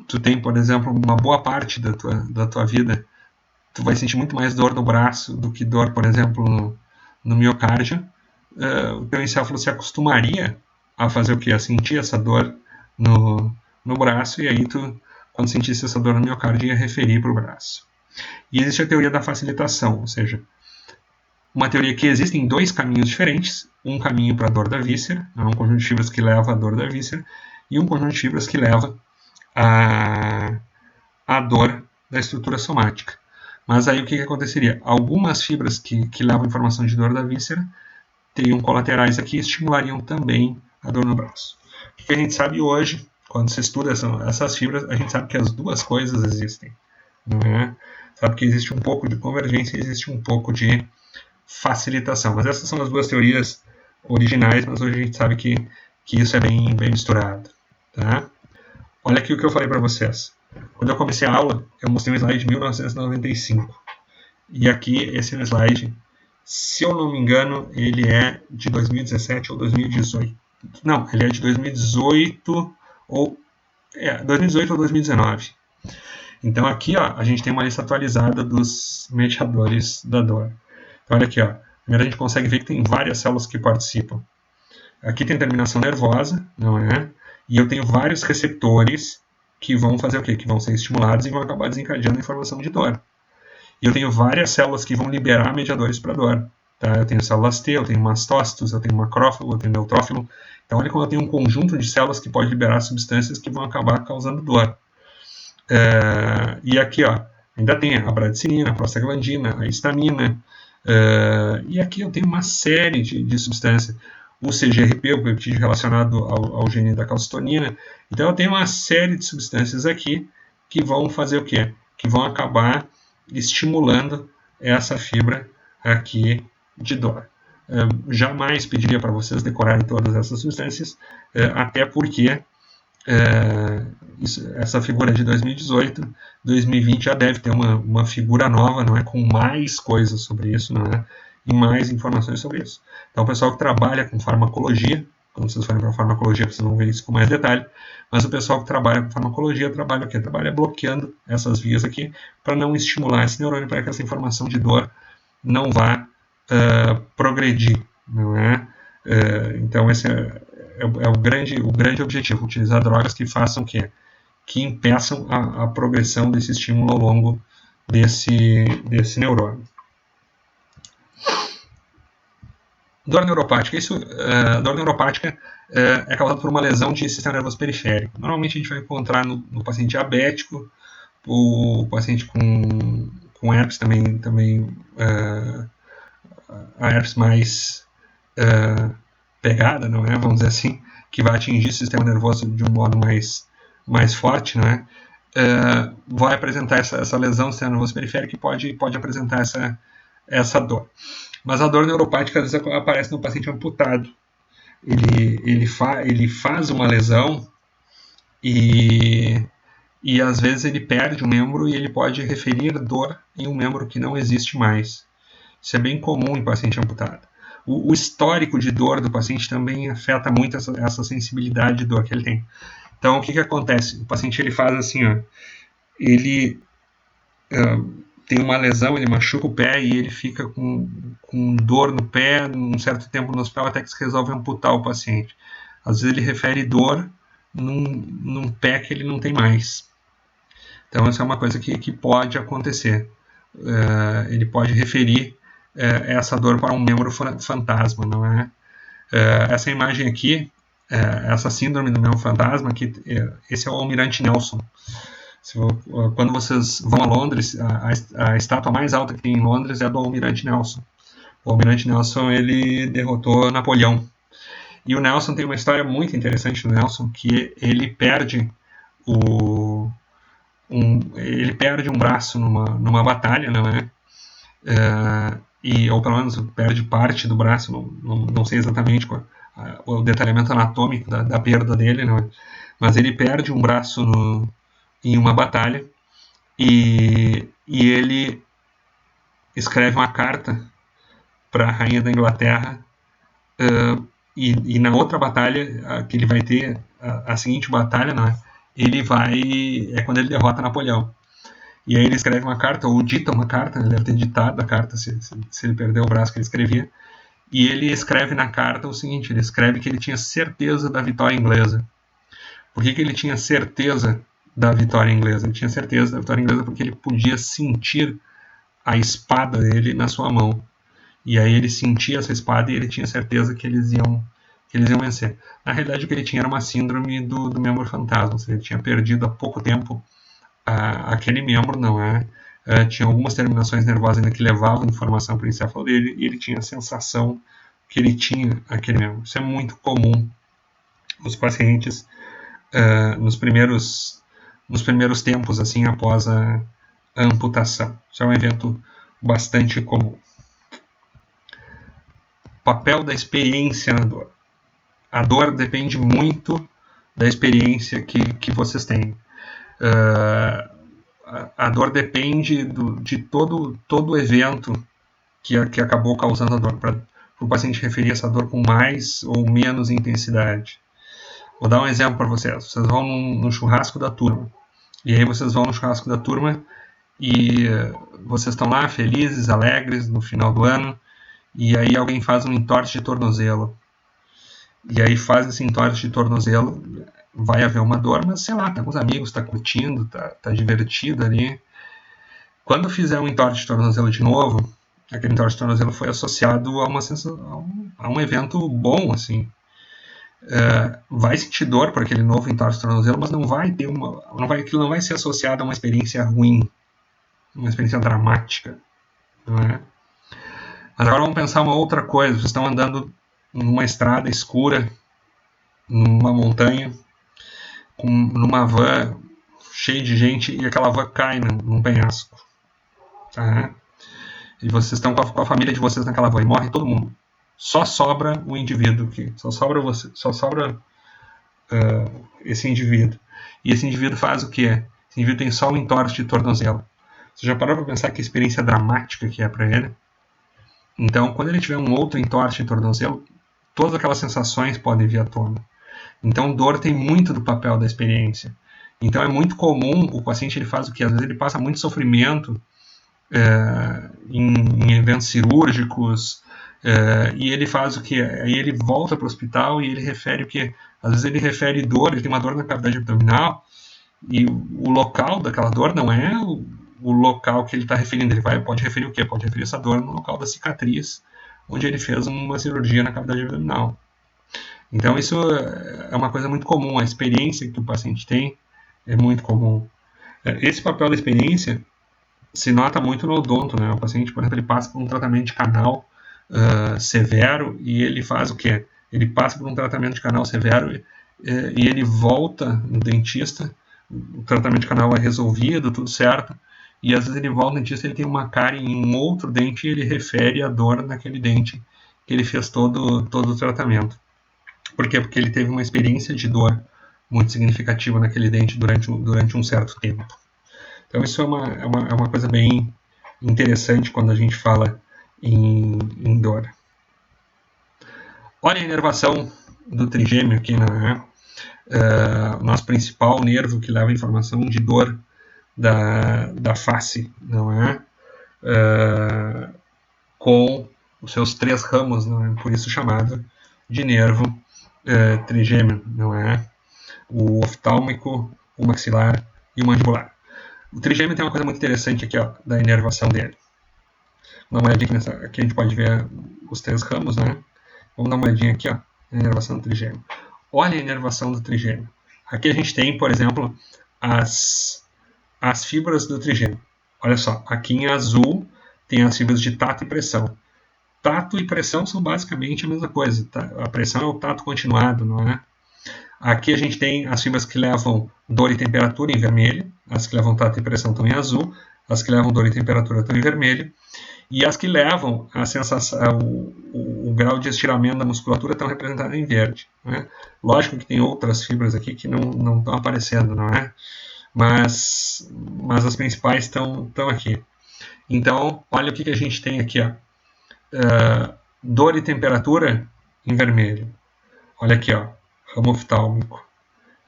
tu tem, por exemplo, uma boa parte da tua vida, tu vai sentir muito mais dor no braço do que dor, por exemplo, no miocárdio, o teu encéfalo se acostumaria a fazer o quê? A sentir essa dor no braço, e aí tu, quando sentisse essa dor no miocárdio, ia referir para o braço. E existe a teoria da facilitação, ou seja, uma teoria que existem dois caminhos diferentes, um caminho para a dor da víscera, um conjunto de fibras que leva à dor da víscera, e um conjunto de fibras que leva à dor da estrutura somática. Mas aí o que aconteceria? Algumas fibras que levam informação de dor da víscera teriam colaterais aqui e estimulariam também a dor no braço. O que a gente sabe hoje, quando se estuda essas fibras, a gente sabe que as duas coisas existem. Não é? Sabe que existe um pouco de convergência e existe um pouco de facilitação. Mas essas são as duas teorias originais, mas hoje a gente sabe que isso é bem misturado. Tá? Olha aqui o que eu falei para vocês. Quando eu comecei a aula, eu mostrei um slide de 1995. E aqui, esse slide, se eu não me engano, ele é de 2017 ou 2018. Não, ele é de 2018 ou 2019. Então aqui, ó, a gente tem uma lista atualizada dos mediadores da dor. Então olha aqui, ó. Primeiro a gente consegue ver que tem várias células que participam. Aqui tem terminação nervosa, não é? E eu tenho vários receptores que vão fazer o quê? Que vão ser estimulados e vão acabar desencadeando a informação de dor. E eu tenho várias células que vão liberar mediadores para dor. Tá? Eu tenho células T, eu tenho mastócitos, eu tenho macrófago, eu tenho neutrófilo. Então, olha como eu tenho um conjunto de células que pode liberar substâncias que vão acabar causando dor. E aqui, ó, ainda tem a bradicinina, a prostaglandina, a histamina. E aqui eu tenho uma série de substâncias. O CGRP, o peptídeo relacionado ao gene da calcitonina. Então, eu tenho uma série de substâncias aqui que vão fazer o quê? Que vão acabar estimulando essa fibra aqui de dor. Jamais pediria para vocês decorarem todas essas substâncias, até porque essa figura é de 2018, 2020 já deve ter uma figura nova, não é, com mais coisas sobre isso, não é, e mais informações sobre isso. Então, o pessoal que trabalha com farmacologia, quando vocês forem para a farmacologia, vocês vão ver isso com mais detalhe, mas o pessoal que trabalha com farmacologia trabalha o quê? Trabalha bloqueando essas vias aqui para não estimular esse neurônio, para que essa informação de dor não vá progredir, não é? Então, esse é o grande objetivo, utilizar drogas que façam o quê? Que impeçam a progressão desse estímulo ao longo desse neurônio. Dor neuropática. Dor neuropática é causada por uma lesão de sistema nervoso periférico. Normalmente a gente vai encontrar no paciente diabético, o paciente com herpes também a herpes mais pegada, não é? Vamos dizer assim, que vai atingir o sistema nervoso de um modo mais forte, não é? Vai apresentar essa lesão do sistema nervoso periférico e pode apresentar essa dor. Mas a dor neuropática às vezes aparece no paciente amputado. Ele faz uma lesão e às vezes ele perde um membro e ele pode referir dor em um membro que não existe mais. Isso é bem comum em paciente amputado. O histórico de dor do paciente também afeta muito essa sensibilidade de dor que ele tem. Então, o que acontece? O paciente ele faz assim, ó, ele tem uma lesão, ele machuca o pé e ele fica com dor no pé um certo tempo no hospital até que se resolve amputar o paciente. Às vezes ele refere dor num pé que ele não tem mais. Então, essa é uma coisa que pode acontecer. Ele pode referir essa dor para um membro fantasma, não é? Essa imagem aqui, essa síndrome do membro fantasma, esse é o Almirante Nelson. Quando vocês vão a Londres, a estátua mais alta que tem em Londres é a do Almirante Nelson. O Almirante Nelson, ele derrotou Napoleão. E o Nelson tem uma história muito interessante do Nelson, que ele perde um braço numa batalha, não é? ou pelo menos perde parte do braço, não sei exatamente o detalhamento anatômico da perda dele, né? Mas ele perde um braço em uma batalha e ele escreve uma carta para a rainha da Inglaterra e na outra batalha que ele vai ter, a seguinte batalha, né, é quando ele derrota Napoleão. E aí ele escreve uma carta, ou dita uma carta, ele deve ter ditado a carta se ele perdeu o braço que ele escrevia, e ele escreve na carta o seguinte, ele escreve que ele tinha certeza da vitória inglesa. Por que ele tinha certeza da vitória inglesa? Ele tinha certeza da vitória inglesa porque ele podia sentir a espada dele na sua mão. E aí ele sentia essa espada e ele tinha certeza que eles iam vencer. Na realidade, o que ele tinha era uma síndrome do membro fantasma. Ou seja, ele tinha perdido há pouco tempo aquele membro, não é? Tinha algumas terminações nervosas ainda que levavam informação para o encéfalo dele e ele tinha a sensação que ele tinha aquele membro. Isso é muito comum nos pacientes nos primeiros tempos, assim, após a amputação. Isso é um evento bastante comum. Papel da experiência na dor. A dor depende muito da experiência que vocês têm. A dor depende de todo o evento que acabou causando a dor, para o paciente referir essa dor com mais ou menos intensidade. Vou dar um exemplo para vocês. Vocês vão no churrasco da turma. E aí vocês vão no churrasco da turma e vocês estão lá felizes, alegres no final do ano. E aí alguém faz um entorse de tornozelo. E aí faz esse entorse de tornozelo, vai haver uma dor, mas sei lá, tá com os amigos, tá curtindo, tá divertido ali. Quando fizer um entorse de tornozelo de novo, aquele entorse de tornozelo foi associado a um evento bom, assim. Vai sentir dor por aquele novo entorse de tornozelo, mas aquilo não vai ser associado a uma experiência ruim, uma experiência dramática, não é? Mas agora vamos pensar uma outra coisa. Vocês estão andando numa estrada escura, numa montanha, numa van cheia de gente e aquela van cai num penhasco. Tá? E vocês estão com a família de vocês naquela van e morre todo mundo. Só sobra o indivíduo aqui. Só sobra esse indivíduo. E esse indivíduo faz o quê? Esse indivíduo tem só um entorse de tornozelo. Você já parou para pensar que experiência dramática que é para ele? Então, quando ele tiver um outro entorse de tornozelo, todas aquelas sensações podem vir à tona. Então, dor tem muito do papel da experiência. Então, é muito comum o paciente ele faz o quê? Às vezes ele passa muito sofrimento em eventos cirúrgicos e ele faz o quê? Aí ele volta para o hospital e ele refere o quê? Às vezes ele refere dor, ele tem uma dor na cavidade abdominal e o local daquela dor não é o local que ele está referindo. Ele pode referir o quê? Pode referir essa dor no local da cicatriz, onde ele fez uma cirurgia na cavidade abdominal. Então, isso é uma coisa muito comum. A experiência que o paciente tem é muito comum. Esse papel da experiência se nota muito no odonto, né? O paciente, por exemplo, ele passa por um tratamento de canal severo e ele faz o quê? Ele passa por um tratamento de canal severo e ele volta no dentista, o tratamento de canal é resolvido, tudo certo, e às vezes ele volta no dentista, ele tem uma cárie em um outro dente e ele refere a dor naquele dente que ele fez todo o tratamento. Por quê? Porque ele teve uma experiência de dor muito significativa naquele dente durante um certo tempo. Então isso é uma coisa bem interessante quando a gente fala em dor. Olha a inervação do trigêmeo aqui, né? Nosso principal nervo que leva a informação de dor da face, não é? Com os seus 3 ramos, não é? Por isso chamado de nervo trigêmeo, não é? O oftálmico, o maxilar e o mandibular. O trigêmeo tem uma coisa muito interessante aqui, ó, da inervação dele. Dá uma olhadinha aqui a gente pode ver os 3 ramos, né? Vamos dar uma olhadinha aqui, ó, na inervação do trigêmeo. Olha a inervação do trigêmeo. Aqui a gente tem, por exemplo, as fibras do trigêmeo. Olha só, aqui em azul tem as fibras de tato e pressão. Tato e pressão são basicamente a mesma coisa. Tá? A pressão é o tato continuado, não é? Aqui a gente tem as fibras que levam dor e temperatura em vermelho, as que levam tato e pressão estão em azul. as que levam dor e temperatura estão em vermelho, e as que levam a sensação, o grau de estiramento da musculatura estão representadas em verde, né? Lógico que tem outras fibras aqui que não estão aparecendo, não é? Mas as principais estão aqui. Então, olha o que a gente tem aqui, ó. Dor e temperatura em vermelho. Olha aqui, ó, ramo oftálmico.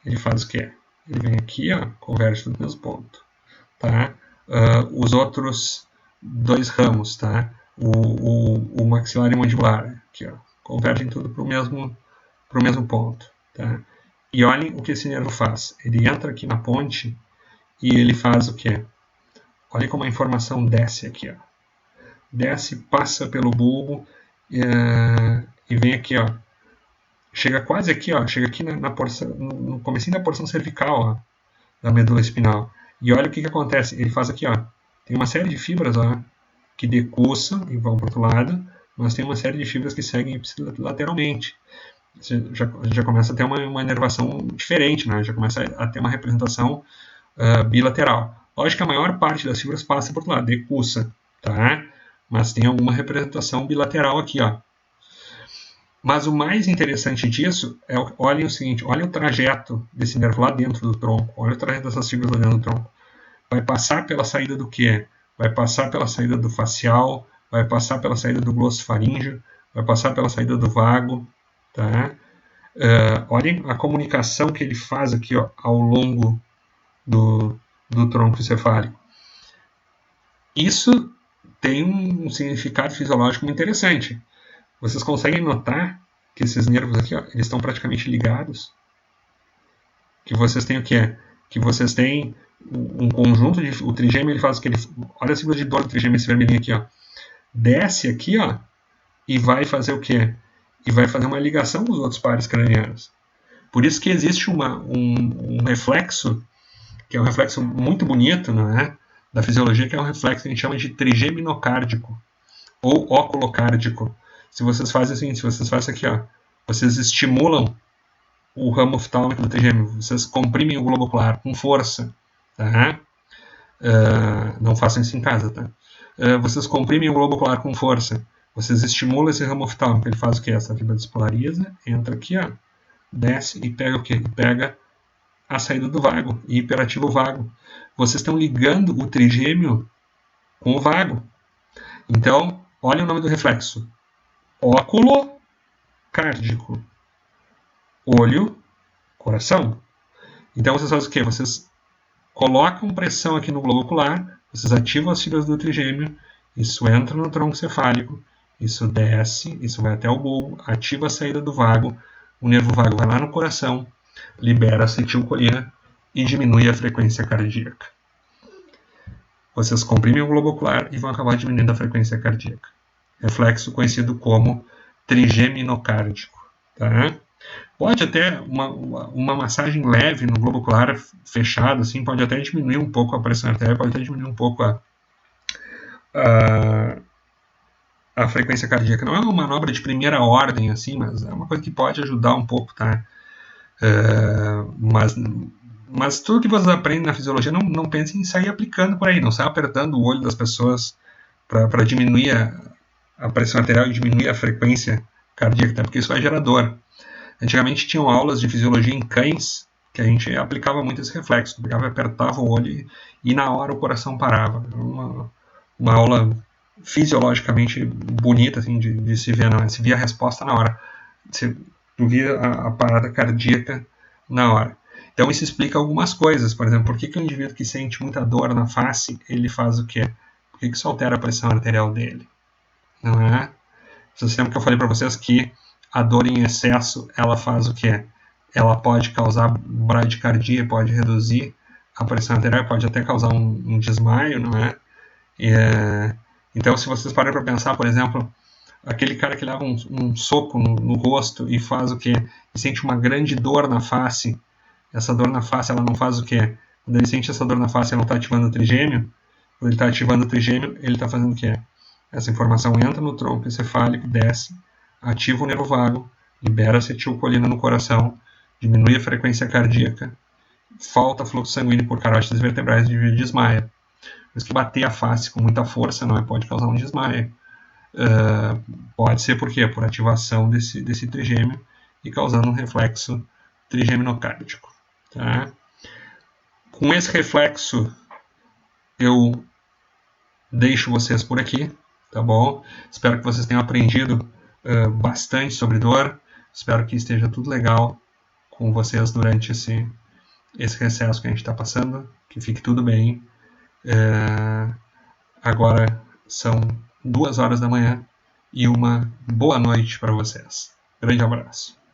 Ele faz o quê? Ele vem aqui, ó, converge no mesmo ponto, tá? Os outros dois ramos, tá? O maxilar e mandibular, aqui, ó, convergem tudo para o mesmo ponto, tá? E olhem o que esse nervo faz. Ele entra aqui na ponte e ele faz o quê? Olha como a informação desce aqui, ó. Desce, passa pelo bulbo e vem aqui, ó. Chega quase aqui, ó. Chega aqui na porção, no comecinho da porção cervical, ó, da medula espinal. E olha o que acontece. Ele faz aqui, ó. Tem uma série de fibras, ó, que decussam e vão para o outro lado, mas tem uma série de fibras que seguem lateralmente. Você já começa a ter uma inervação diferente, né? Já começa a ter uma representação bilateral. Lógico que a maior parte das fibras passa por outro lado, decussa, tá? Mas tem alguma representação bilateral aqui, ó. Mas o mais interessante disso é, olhem o seguinte, olha o trajeto desse nervo lá dentro do tronco, olha o trajeto dessas fibras lá dentro do tronco. Vai passar pela saída do quê? Vai passar pela saída do facial, vai passar pela saída do glossofaríngeo, vai passar pela saída do vago, tá? Olhem a comunicação que ele faz aqui, ó, ao longo do tronco cefálico. Isso tem um significado fisiológico muito interessante. Vocês conseguem notar que esses nervos aqui, ó, eles estão praticamente ligados? Que vocês têm o quê? Que vocês têm um conjunto de... O trigêmeo, ele faz o que? Olha a sigla de dor do trigêmeo, esse vermelhinho aqui, ó. Desce aqui, ó, e vai fazer o quê? E vai fazer uma ligação com os outros pares cranianos. Por isso que existe um reflexo, que é um reflexo muito bonito, não é? Da fisiologia, que é um reflexo que a gente chama de trigêmeo inocárdico, ou oculocárdico. Se vocês fazem assim, se vocês fazem aqui, ó, vocês estimulam o ramo oftálmico do trigêmeo, vocês comprimem o globo ocular com força, tá? Não façam isso em casa, tá? Vocês comprimem o globo ocular com força, vocês estimulam esse ramo oftálmico, ele faz o que? Essa fibra despolariza, entra aqui, ó, desce e pega o que? Pega a saída do vago e hiperativa o vago. Vocês estão ligando o trigêmeo com o vago. Então, olha o nome do reflexo. Óculo cárdico. Olho, coração. Então, vocês fazem o quê? Vocês colocam pressão aqui no globo ocular, vocês ativam as fibras do trigêmeo, isso entra no tronco cefálico, isso desce, isso vai até o bulbo, ativa a saída do vago, o nervo vago vai lá no coração, libera acetilcolina e diminui a frequência cardíaca. Vocês comprimem o globo ocular e vão acabar diminuindo a frequência cardíaca. Reflexo conhecido como trigêmeo inocárdico. Tá? Pode até uma massagem leve no globo ocular fechado, assim, pode até diminuir um pouco a pressão arterial, pode até diminuir um pouco a frequência cardíaca. Não é uma manobra de primeira ordem, assim, mas é uma coisa que pode ajudar um pouco, tá? Mas tudo que vocês aprendem na fisiologia, não pensem em sair aplicando por aí, não saia apertando o olho das pessoas para diminuir a pressão arterial e diminuir a frequência cardíaca, tá? Porque isso é gerador. Antigamente tinham aulas de fisiologia em cães que a gente aplicava muito esse reflexo, apertava o olho e na hora o coração parava. Uma aula fisiologicamente bonita assim, de se ver, não, se via a resposta na hora, se via a parada cardíaca na hora. Então isso explica algumas coisas, por exemplo, por que o indivíduo que sente muita dor na face, ele faz o quê? Por que isso altera a pressão arterial dele? Não é? Vocês lembram que eu falei para vocês que a dor em excesso, ela faz o quê? Ela pode causar bradicardia, pode reduzir a pressão arterial, pode até causar um desmaio, não é? Então, se vocês pararem para pensar, por exemplo, aquele cara que leva um soco no rosto e faz o quê? E sente uma grande dor na face. Essa dor na face, ela não faz o quê? Quando ele sente essa dor na face, ele não está ativando o trigêmeo. Quando ele está ativando o trigêmeo, ele está fazendo o quê? Essa informação entra no tronco encefálico, desce, ativa o nervo vago, libera acetilcolina no coração, diminui a frequência cardíaca, falta fluxo sanguíneo por carótidas vertebrais e desmaia. Por isso que bater a face com muita força não pode causar um desmaio. Pode ser por quê? Por ativação desse trigêmeo e causando um reflexo trigeminocárdico. Tá? Com esse reflexo, eu deixo vocês por aqui, tá bom? Espero que vocês tenham aprendido bastante sobre dor. Espero que esteja tudo legal com vocês durante esse recesso que a gente está passando. Que fique tudo bem. Agora são 2 horas da manhã e uma boa noite para vocês. Grande abraço.